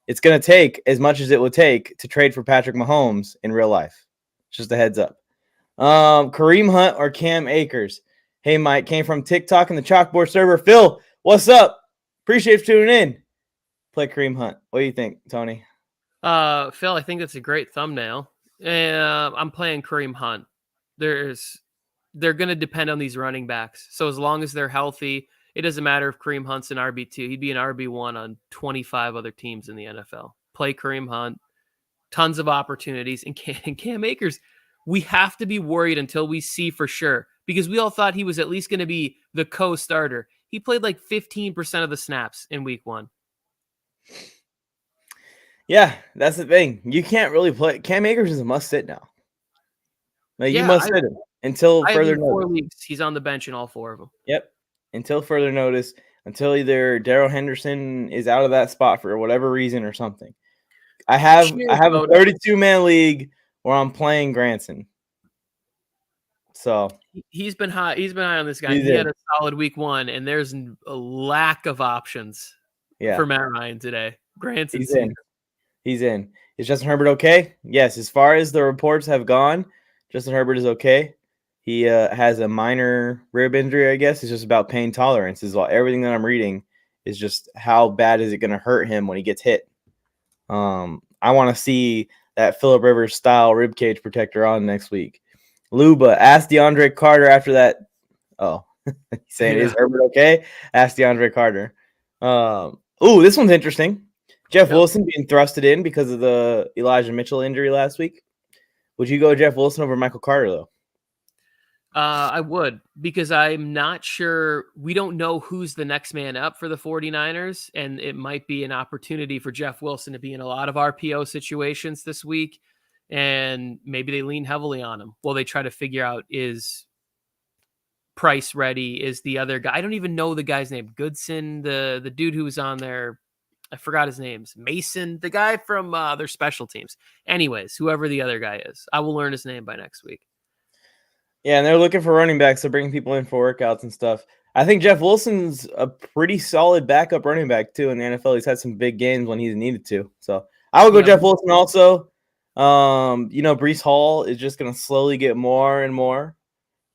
it's going to take as much as it would take to trade for Patrick Mahomes in real life. Just a heads up. Kareem Hunt or Cam Akers? Hey, Mike, came from TikTok and the Chalkboard server. Phil, what's up? Appreciate you tuning in. Play Kareem Hunt. What do you think, Tony? Phil, I think that's a great thumbnail. I'm playing Kareem Hunt. They're going to depend on these running backs. So as long as they're healthy, it doesn't matter if Kareem Hunt's an RB2. He'd be an RB1 on 25 other teams in the NFL. Play Kareem Hunt. Tons of opportunities. And Cam Akers, we have to be worried until we see for sure because we all thought he was at least going to be the co-starter. He played like 15% of the snaps in week 1. Yeah, that's the thing. You can't really play. Cam Akers is a must-sit now. Like, you must sit him until further notice. 4 leagues. He's on the bench in all 4 of them. Yep. Until further notice, until either Darrell Henderson is out of that spot for whatever reason or something. I have a 32-man league where I'm playing Granson. So he's been high. He's been high on this guy. He had a solid week 1, and there's a lack of options for Matt Ryan today. Granson, he's in. Is Justin Herbert okay? Yes. As far as the reports have gone, Justin Herbert is okay. He has a minor rib injury, I guess. It's just about pain tolerance. Everything that I'm reading is just how bad is it going to hurt him when he gets hit. I want to see that Phillip Rivers style rib cage protector on next week. Luba, ask DeAndre Carter after that. Oh, he's saying, is Herbert okay? Ask DeAndre Carter. This one's interesting. Jeff Wilson being thrusted in because of the Elijah Mitchell injury last week. Would you go Jeff Wilson over Michael Carter, though? I would, because I'm not sure. We don't know who's the next man up for the 49ers, and it might be an opportunity for Jeff Wilson to be in a lot of RPO situations this week, and maybe they lean heavily on him. Well, they try to figure out, is Price ready? Is the other guy? I don't even know the guy's name. Goodson, the dude who was on there. I forgot his names. Mason, the guy from their special teams. Anyways, whoever the other guy is, I will learn his name by next week. Yeah, and they're looking for running backs. They're bringing people in for workouts and stuff. I think Jeff Wilson's a pretty solid backup running back too in the NFL. He's had some big games when he's needed to. So I would go Jeff Wilson also. Breece Hall is just going to slowly get more and more.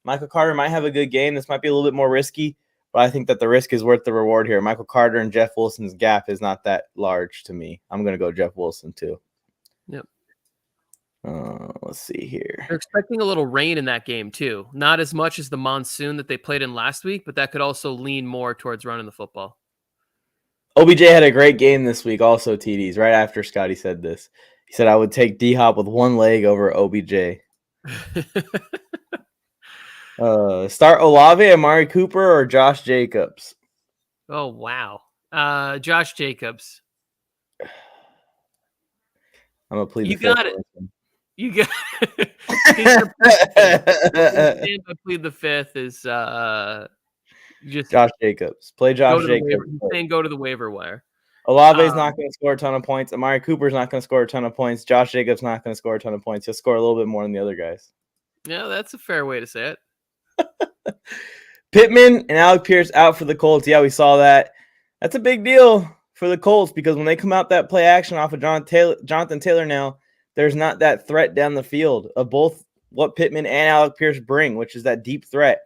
Michael Carter might have a good game. This might be a little bit more risky, but I think that the risk is worth the reward here. Michael Carter and Jeff Wilson's gap is not that large to me. I'm going to go Jeff Wilson too. Yep. Let's see here. They're expecting a little rain in that game too. Not as much as the monsoon that they played in last week, but that could also lean more towards running the football. OBJ had a great game this week also, TDs, right after Scottie said this. He said, I would take D-Hop with one leg over OBJ. Start Olave, Amari Cooper, or Josh Jacobs? Oh, wow. Josh Jacobs. I'm going to plead you the got fifth. You got I plead the fifth is just Josh Jacobs. Play Josh Jacobs. Go to the waiver wire. Olave's not going to score a ton of points. Amari Cooper's not going to score a ton of points. Josh Jacobs not going to score a ton of points. He'll score a little bit more than the other guys. Yeah, that's a fair way to say it. Pittman and Alec Pierce out for the Colts. Yeah, we saw that. That's a big deal for the Colts because when they come out that play action off of Jonathan Taylor now, there's not that threat down the field of both what Pittman and Alec Pierce bring, which is that deep threat.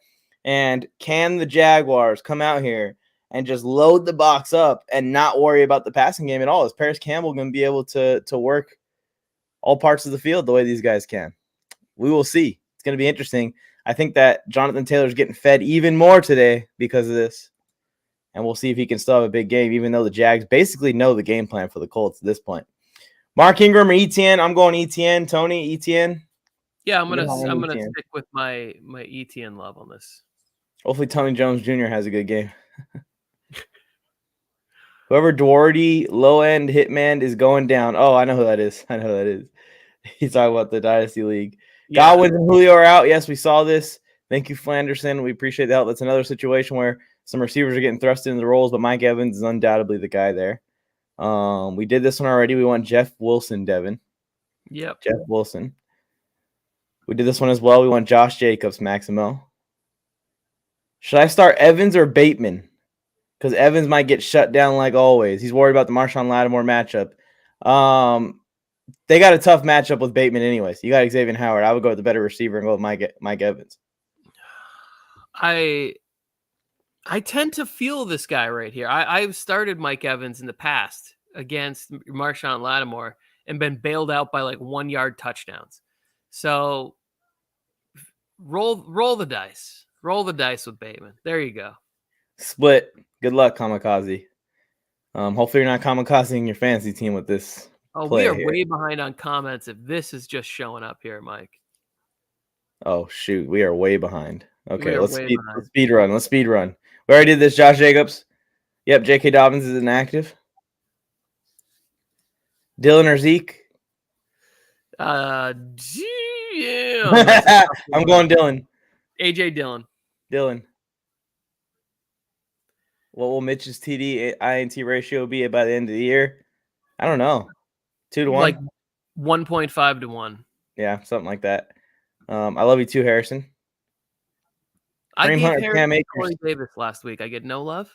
And can the Jaguars come out here and just load the box up and not worry about the passing game at all? Is Paris Campbell going to be able to work all parts of the field the way these guys can? We will see. It's going to be interesting. I think that Jonathan Taylor's getting fed even more today because of this. And we'll see if he can still have a big game, even though the Jags basically know the game plan for the Colts at this point. Mark Ingram or ETN? I'm going ETN. Tony, ETN? Yeah, I'm gonna stick with my ETN love on this. Hopefully Tony Jones Jr. has a good game. Whoever Duarte low-end hitman is going down. Oh, I know who that is. He's talking about the Dynasty League. Yeah. Godwin and Julio are out. Yes, we saw this. Thank you, Flanderson. We appreciate the help. That's another situation where some receivers are getting thrust into the roles, but Mike Evans is undoubtedly the guy there. We did this one already. We want Jeff Wilson, Devin. Yep. Jeff Wilson. We did this one as well. We want Josh Jacobs, Maximo. Should I start Evans or Bateman? Because Evans might get shut down like always. He's worried about the Marshawn Lattimore matchup. They got a tough matchup with Bateman anyways. You got Xavier Howard. I would go with the better receiver and go with Mike Evans. I tend to feel this guy right here. I've started Mike Evans in the past against Marshawn Lattimore and been bailed out by like 1 yard touchdowns. So roll the dice. Roll the dice with Bateman. There you go. Split. Good luck, Kamikaze. Hopefully you're not kamikazing your fantasy team with this. Oh, we are way behind on comments if this is just showing up here, Mike. Oh, shoot. We are way behind. Okay, let's speed run. We already did this. Josh Jacobs. Yep, J.K. Dobbins is inactive. Dylan or Zeke? Yeah. I'm going Dylan. A.J. Dillon. What will Mitch's TD INT ratio be by the end of the year? I don't know. 2 to 1? Like 1.5 to 1. Yeah, something like that. I love you too, Harrison. I gave Harrison Corey Davis last week. I get no love?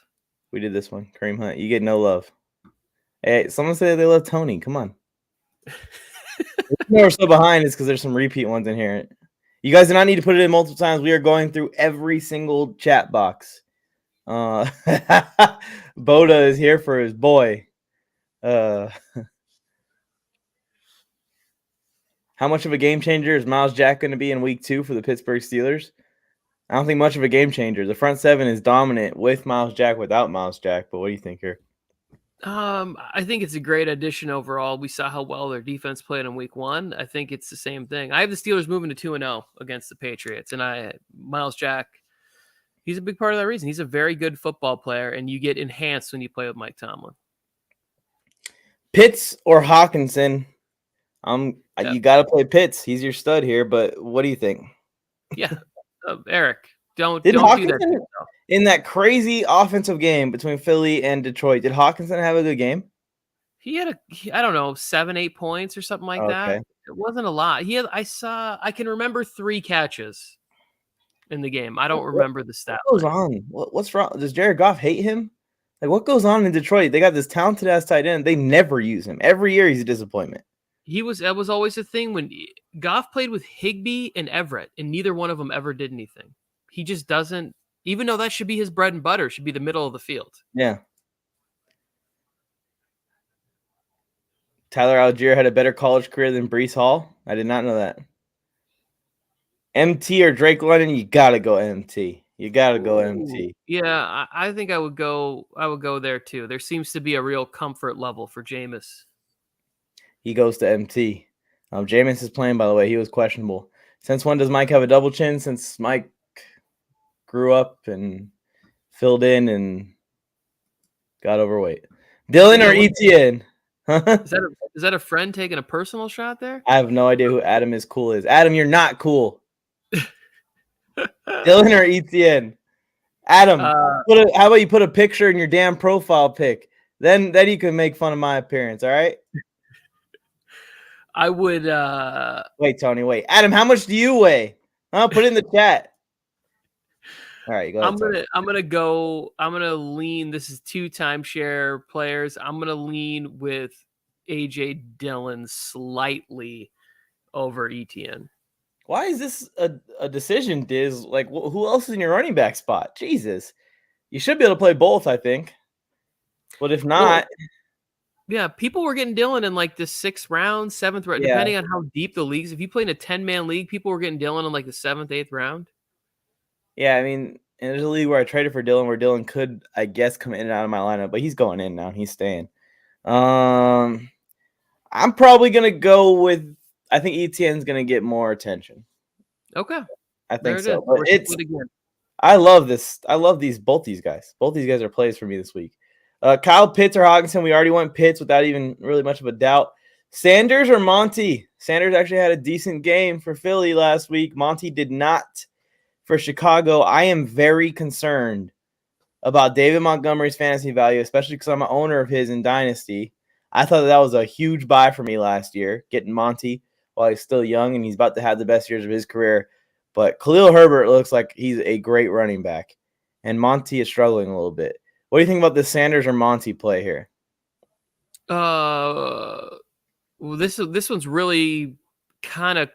We did this one. Kareem Hunt. You get no love. Hey, someone said they love Tony. Come on. We're so behind is because there's some repeat ones in here. You guys do not need to put it in multiple times. We are going through every single chat box. Boda is here for his boy. How much of a game changer is Miles Jack going to be in week 2 for the Pittsburgh Steelers? I don't think much of a game changer. The front seven is dominant with Miles Jack, without Miles Jack. But what do you think here? I think it's a great addition overall. We saw how well their defense played in week 1. I think it's the same thing. I have the Steelers moving to 2-0 against the Patriots. And Miles Jack, he's a big part of that reason. He's a very good football player, and you get enhanced when you play with Mike Tomlin. Pitts or Hawkinson? You got to play Pitts. He's your stud here, but what do you think? Yeah. Eric, don't do that. In that crazy offensive game between Philly and Detroit, did Hawkinson have a good game? He had I don't know, 7-8 points or something like that. It wasn't a lot. I can remember 3 catches. in the game. I don't remember the stat. What goes on? What's wrong? Does Jared Goff hate him? Like, what goes on in Detroit? They got this talented ass tight end. They never use him. Every year he's a disappointment. That was always a thing when Goff played with Higbee and Everett, and neither one of them ever did anything. He just doesn't, even though that should be his bread and butter, should be the middle of the field. Yeah. Tyler Algier had a better college career than Breece Hall. I did not know that. MT or Drake London, you gotta go MT. You gotta go MT. Yeah, I think I would go there too. There seems to be a real comfort level for Jameis. He goes to MT. Jameis is playing, by the way. He was questionable. Since when does Mike have a double chin? Since Mike grew up and filled in and got overweight. Dylan or ETN? Is that a friend taking a personal shot there? I have no idea who Adam is cool is. Adam, you're not cool. Dylan or ETN? Adam, how about you put a picture in your damn profile pic? Then you can make fun of my appearance, all right? I would wait, Tony, wait. Adam, how much do you weigh? Put it in the chat. All right, go ahead. I'm gonna lean. This is 2 timeshare players. I'm gonna lean with AJ Dillon slightly over ETN. Why is this a decision, Diz? Like, who else is in your running back spot? Jesus. You should be able to play both, I think. But if not... Yeah, people were getting Dillon in like the 6th round, 7th round, depending on how deep the leagues. If you play in a 10-man league, people were getting Dillon in like the 7th, 8th round. Yeah, I mean, and there's a league where I traded for Dillon where Dillon could, I guess, come in and out of my lineup, but he's going in now. He's staying. I'm probably going to go with... I think ETN's going to get more attention. Okay. I think so. But I love this. I love both these guys. Both these guys are plays for me this week. Kyle Pitts or Hawkinson. We already went Pitts without even really much of a doubt. Sanders or Monty? Sanders actually had a decent game for Philly last week. Monty did not for Chicago. I am very concerned about David Montgomery's fantasy value, especially because I'm an owner of his in Dynasty. I thought that was a huge buy for me last year, getting Monty while he's still young and he's about to have the best years of his career. But Khalil Herbert looks like he's a great running back, and Monty is struggling a little bit. What do you think about the Sanders or Monty play here? Well, this one's really kind of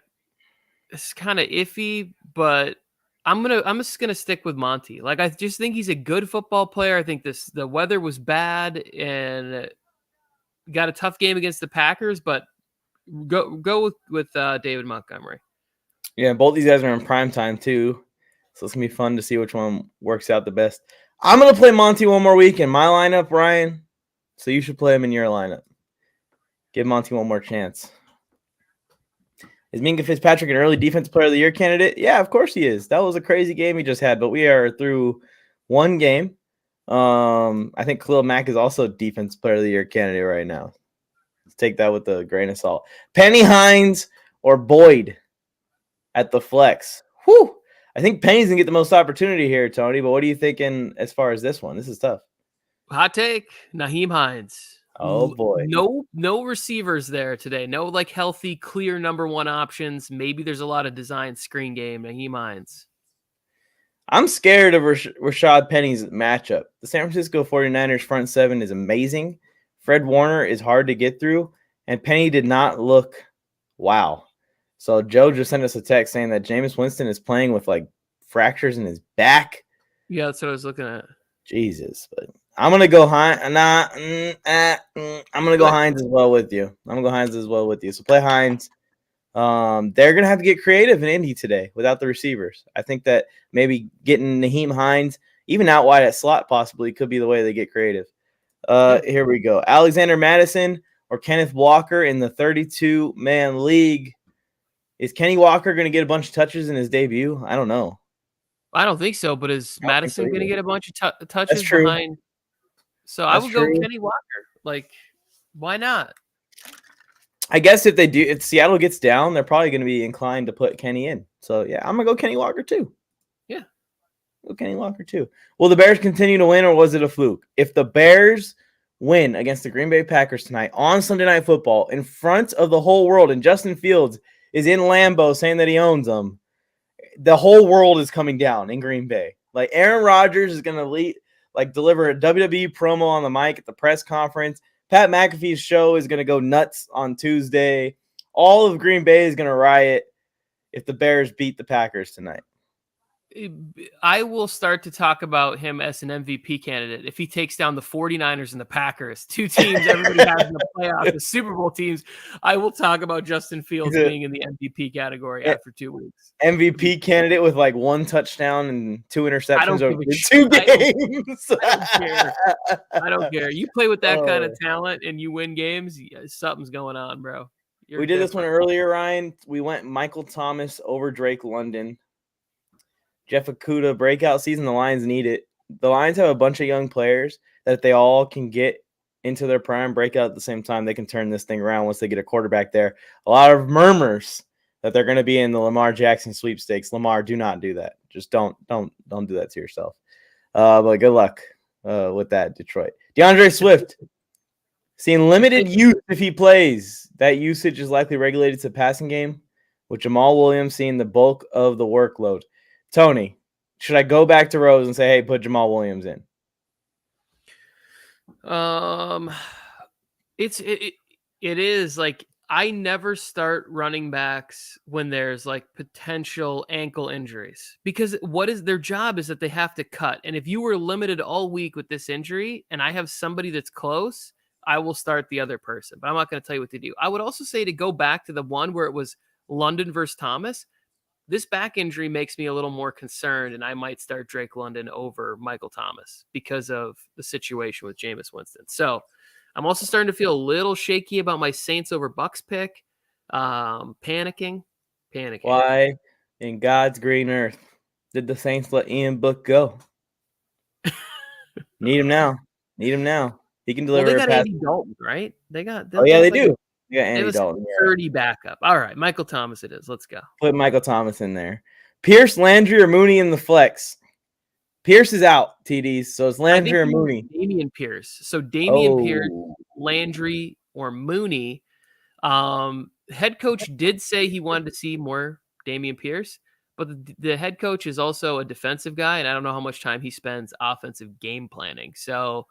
iffy, but I'm just gonna stick with Monty. Like, I just think he's a good football player. I think the weather was bad and got a tough game against the Packers, but go with David Montgomery. Yeah, both these guys are in prime time too, so it's gonna be fun to see which one works out the best. I'm gonna play Monty one more week in my lineup, Ryan. So you should play him in your lineup. Give Monty one more chance. Is Minka Fitzpatrick an early defensive player of the year candidate? Yeah, of course he is. That was a crazy game he just had, but we are through one game. I think Khalil Mack is also defense player of the year candidate right now. Let's take that with a grain of salt. Penny Hines or Boyd at the flex. Whew. I think Penny's going to get the most opportunity here, Tony, but what are you thinking as far as this one? This is tough. Hot take, Nyheim Hines. Oh, boy. No receivers there today. No, like, healthy, clear number one options. Maybe there's a lot of design screen game. Nyheim Hines. I'm scared of Rashad Penny's matchup. The San Francisco 49ers front seven is amazing. Fred Warner is hard to get through, and Penny did not look wow. So Joe just sent us a text saying that Jameis Winston is playing with, like, fractures in his back. Yeah, that's what I was looking at. Jesus. But I'm going to go Hines. I'm going to go Hines as well with you. So play Hines. They're going to have to get creative in Indy today without the receivers. I think that maybe getting Nyheim Hines, even out wide at slot possibly, could be the way they get creative. Here we go. Alexander Madison or Kenneth Walker in the 32-man league. Is Kenny Walker going to get a bunch of touches in his debut? I don't know. I don't think so, but is Madison going to get a bunch of touches true. behind? So I would go Kenny Walker. Like, why not? I guess if Seattle gets down, they're probably going to be inclined to put Kenny in. So, yeah, I'm going to go Kenny Walker too. Yeah. Go Kenny Walker too. Will the Bears continue to win, or was it a fluke? If the Bears win against the Green Bay Packers tonight on Sunday Night Football in front of the whole world, and Justin Fields is in Lambeau saying that he owns them, the whole world is coming down in Green Bay. Like Aaron Rodgers is gonna deliver a WWE promo on the mic at the press conference. Pat McAfee's show is gonna go nuts on Tuesday. All of Green Bay is gonna riot if the Bears beat the Packers tonight. I will start to talk about him as an MVP candidate if he takes down the 49ers and the Packers, two teams everybody has in the playoffs, the Super Bowl teams. I will talk about Justin Fields being in the MVP category after 2 weeks. MVP candidate with like 1 touchdown and 2 interceptions over 2 games. I don't care. You play with that kind of talent and you win games, something's going on, bro. We did this one earlier, Ryan. We went Michael Thomas over Drake London. Jeff Okudah, breakout season. The Lions need it. The Lions have a bunch of young players that if they all can get into their prime, breakout at the same time, they can turn this thing around once they get a quarterback there. A lot of murmurs that they're going to be in the Lamar Jackson sweepstakes. Lamar, do not do that. Just don't do that to yourself. But good luck with that, Detroit. DeAndre Swift, seeing limited use if he plays. That usage is likely regulated to the passing game, with Jamal Williams seeing the bulk of the workload. Tony, should I go back to Rose and say, hey, put Jamal Williams in? It is like I never start running backs when there's like potential ankle injuries, because what is their job is that they have to cut. And if you were limited all week with this injury and I have somebody that's close, I will start the other person, but I'm not going to tell you what to do. I would also say to go back to the one where it was London versus Thomas. This back injury makes me a little more concerned, and I might start Drake London over Michael Thomas because of the situation with Jameis Winston. So I'm also starting to feel a little shaky about my Saints over Bucks pick. Panicking. Why in God's green earth did the Saints let Ian Book go? Need him now. He can deliver. Well, they got Andy Dalton, right? They do. They got Andy Dalton. 30 backup. All right, Michael Thomas it is. Let's go. Put Michael Thomas in there. Pierce, Landry, or Mooney in the flex. Pierce is out, TDs. So it's Landry or Mooney. Dameon Pierce. So Dameon Pierce, Landry, or Mooney. Head coach did say he wanted to see more Dameon Pierce, but the head coach is also a defensive guy, and I don't know how much time he spends offensive game planning. So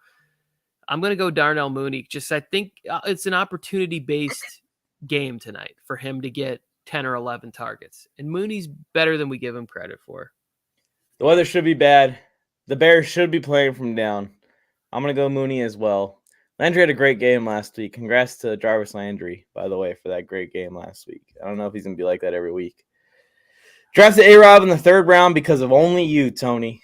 I'm going to go Darnell Mooney. I think it's an opportunity-based game tonight for him to get 10 or 11 targets. And Mooney's better than we give him credit for. The weather should be bad. The Bears should be playing from down. I'm going to go Mooney as well. Landry had a great game last week. Congrats to Jarvis Landry, by the way, for that great game last week. I don't know if he's going to be like that every week. Drafted A-Rob in the 3rd round because of only you, Tony.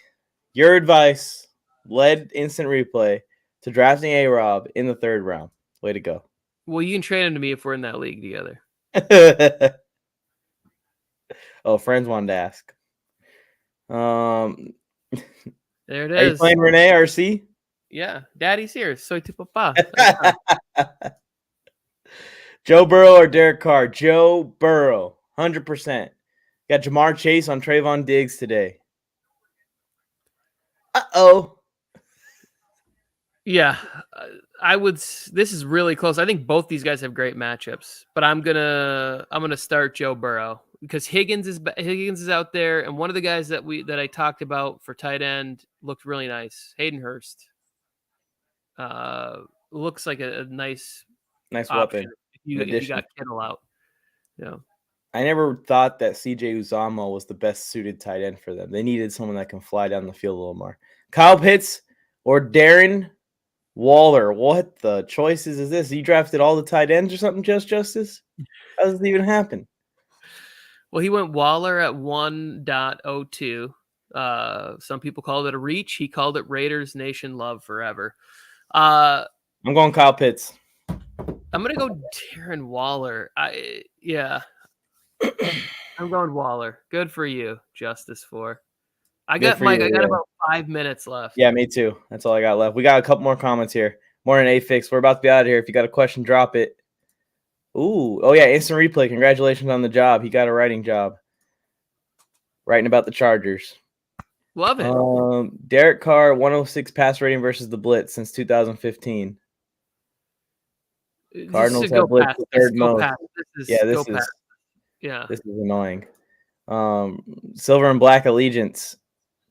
Your advice led Instant Replay to drafting A-Rob in the 3rd round. Way to go. Well, you can trade him to me if we're in that league together. Oh, friends wanted to ask. There it is. Are you playing Renee RC? Yeah, Daddy's here. Soy tu papa. Joe Burrow or Derek Carr? Joe Burrow, 100%. Got Jamar Chase on Trayvon Diggs today. Uh-oh. Yeah, I would. This is really close. I think both these guys have great matchups, but I'm gonna start Joe Burrow because Higgins is out there, and one of the guys that I talked about for tight end looked really nice. Hayden Hurst looks like a nice weapon. If you got Kittle out, yeah. I never thought that CJ Uzomah was the best suited tight end for them. They needed someone that can fly down the field a little more. Kyle Pitts or Darren Waller. What the choices is this? You drafted all the tight ends or something, Justice? How does this even happen? Well, he went Waller at 1.02. Some people called it a reach. He called it Raiders Nation love forever. I'm going Kyle Pitts. I'm going to go Darren Waller. I'm going Waller. Good for you, Justice 4. I got about 5 minutes left. Yeah, me too. That's all I got left. We got a couple more comments here. More than A-Fix. We're about to be out of here. If you got a question, drop it. Ooh. Oh, yeah. Instant Replay. Congratulations on the job. He got a writing job. Writing about the Chargers. Love it. Derek Carr, 106 pass rating versus the Blitz since 2015. Cardinals have Blitz the 3rd most. This is This is annoying. Silver and Black Allegiance.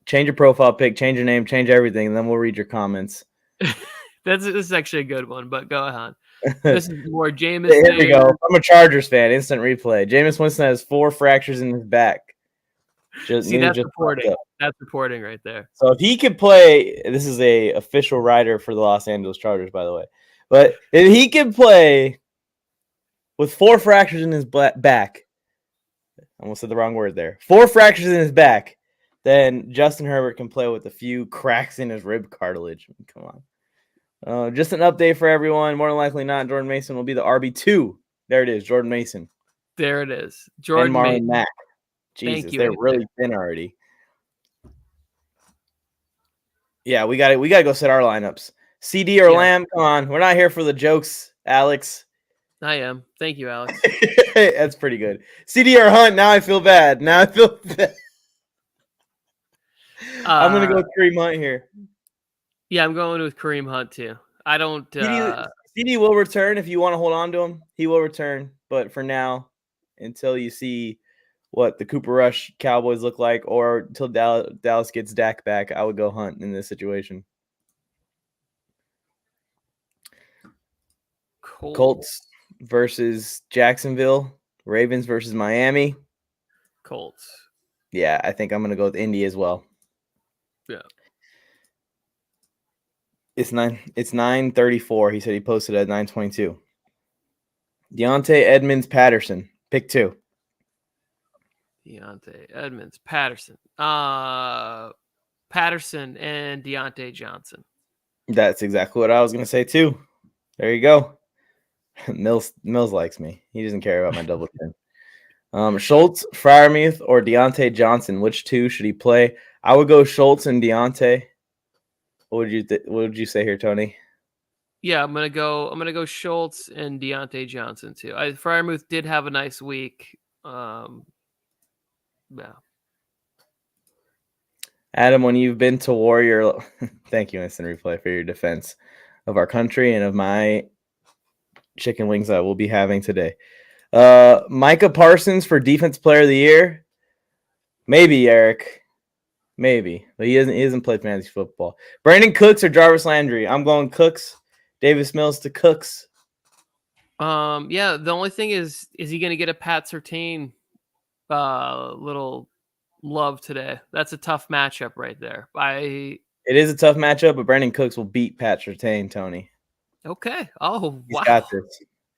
Change your profile pic, change your name, change everything, and then we'll read your comments. This is actually a good one, but go ahead. This is more Jameis. Here we go. I'm a Chargers fan. Instant replay. Jameis Winston has 4 fractures in his back. That's reporting. That's reporting right there. So if he could play, this is a official writer for the Los Angeles Chargers, by the way. But if he could play with 4 fractures in his back, I almost said the wrong word there. 4 fractures in his back, then Justin Herbert can play with a few cracks in his rib cartilage. Come on. Just an update for everyone. More than likely not, Jordan Mason will be the RB2. There it is, Jordan Mason. There it is. Jordan and Marlon Mason. Mack. Jesus, they're really thin already. Yeah, we got to go set our lineups. CD or Lamb, come on. We're not here for the jokes, Alex. I am. Thank you, Alex. That's pretty good. CD or Hunt, now I feel bad. I'm going to go with Kareem Hunt here. Yeah, I'm going with Kareem Hunt too. I don't. CD will return if you want to hold on to him. He will return, but for now, until you see what the Cooper Rush Cowboys look like, or until Dallas gets Dak back, I would go Hunt in this situation. Colts versus Jacksonville. Ravens versus Miami. Colts. Yeah, I think I'm going to go with Indy as well. Yeah. It's 9:34. He said he posted at 9:22. Deontay Edmonds Patterson. Pick 2. Deontay Edmonds Patterson. Patterson and Deontay Johnson. That's exactly what I was going to say too. There you go. Mills likes me. He doesn't care about my double chin. Schultz, Freiermuth, or Deontay Johnson. Which 2 should he play? I would go Schultz and Deontay. What would you say here, Tony? Yeah, I'm gonna go Schultz and Deontay Johnson too. Freiermuth did have a nice week. Yeah. Adam, when you've been to war, thank you, Instant Replay, for your defense of our country and of my chicken wings I will be having today. Micah Parsons for Defense Player of the Year. Maybe, Eric. Maybe. But he hasn't played fantasy football. Brandon Cooks or Jarvis Landry? I'm going Cooks. Davis Mills to Cooks. Yeah, the only thing is he going to get a Pat Surtain little love today? That's a tough matchup right there. It is a tough matchup, but Brandon Cooks will beat Pat Surtain, Tony. Okay. Oh, wow.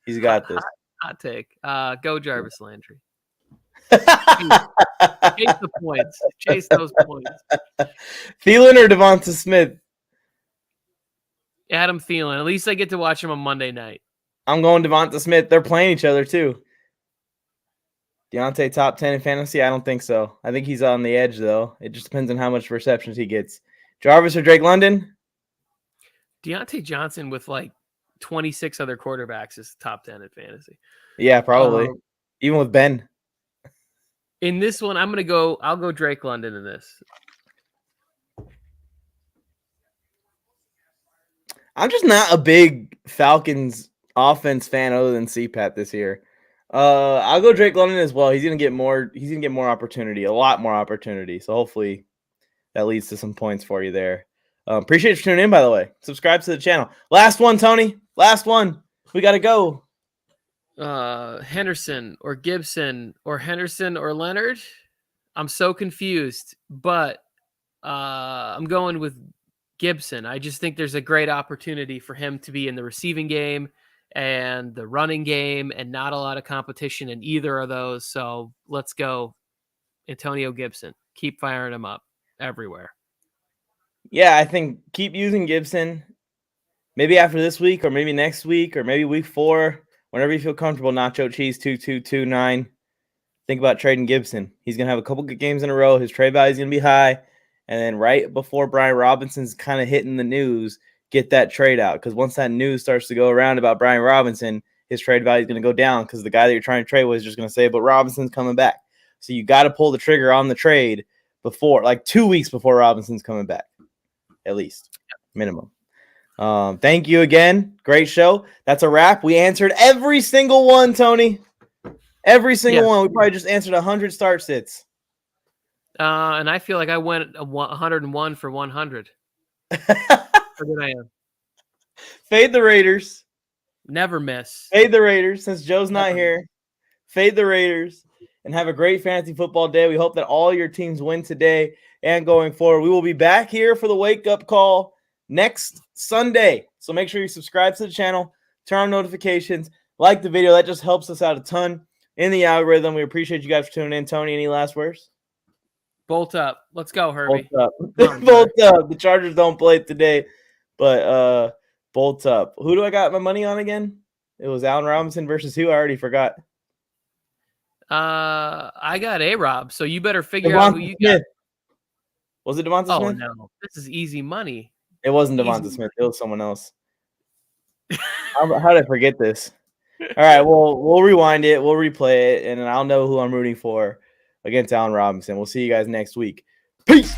He's got this. Hot take. Go Jarvis Landry. Chase the points. Chase those points. Thielen or Devonta Smith? Adam Thielen. At least I get to watch him on Monday night. I'm going Devonta Smith. They're playing each other too. Deontay top 10 in fantasy? I don't think so. I think he's on the edge though. It just depends on how much receptions he gets. Jarvis or Drake London? Deontay Johnson with like 26 other quarterbacks is top 10 in fantasy. Yeah, probably. Even with Ben. In this one, I'll go Drake London in this. I'm just not a big Falcons offense fan other than CPAT this year. I'll go Drake London as well. He's gonna get more opportunity, a lot more opportunity. So hopefully that leads to some points for you there. Appreciate you for tuning in, by the way. Subscribe to the channel. Last one, Tony. Last one. We gotta go. Henderson or Gibson or Henderson or Leonard. I'm so confused, but I'm going with Gibson. I just think there's a great opportunity for him to be in the receiving game and the running game and not a lot of competition in either of those. So let's go Antonio Gibson. Keep firing him up everywhere. Yeah, I think keep using Gibson. Maybe after this week or maybe next week or maybe week 4. Whenever you feel comfortable, Nacho Cheese 2229. Think about trading Gibson. He's going to have a couple good games in a row. His trade value is going to be high. And then right before Brian Robinson's kind of hitting the news, get that trade out. Because once that news starts to go around about Brian Robinson, his trade value is going to go down because the guy that you're trying to trade with is just going to say, but Robinson's coming back. So you got to pull the trigger on the trade before, like 2 weeks before Robinson's coming back, at least, minimum. Thank you again. Great show. That's a wrap. We answered every single one, Tony. Every single one. We probably just answered 100 start sits. And I feel like I went 101 for 100. How good I am. Fade the Raiders. Never miss. Fade the Raiders since Joe's not Never here. Fade the Raiders and have a great fantasy football day. We hope that all your teams win today and going forward. We will be back here for the wake up call next Sunday. So make sure you subscribe to the channel, turn on notifications, like the video. That just helps us out a ton in the algorithm. We appreciate you guys for tuning in. Tony, any last words? Bolt up. Let's go, Herbie. Bolt up. On, Bolt up. The Chargers don't play today, but bolt up. Who do I got my money on again? It was Allen Robinson versus who? I already forgot. I got A-Rob, so you better figure out who you got. Was it Devonta Smith? Oh, no. This is easy money. It wasn't Devonta Smith. It was someone else. How did I forget this? All right, we'll rewind it. We'll replay it, and I'll know who I'm rooting for against Allen Robinson. We'll see you guys next week. Peace.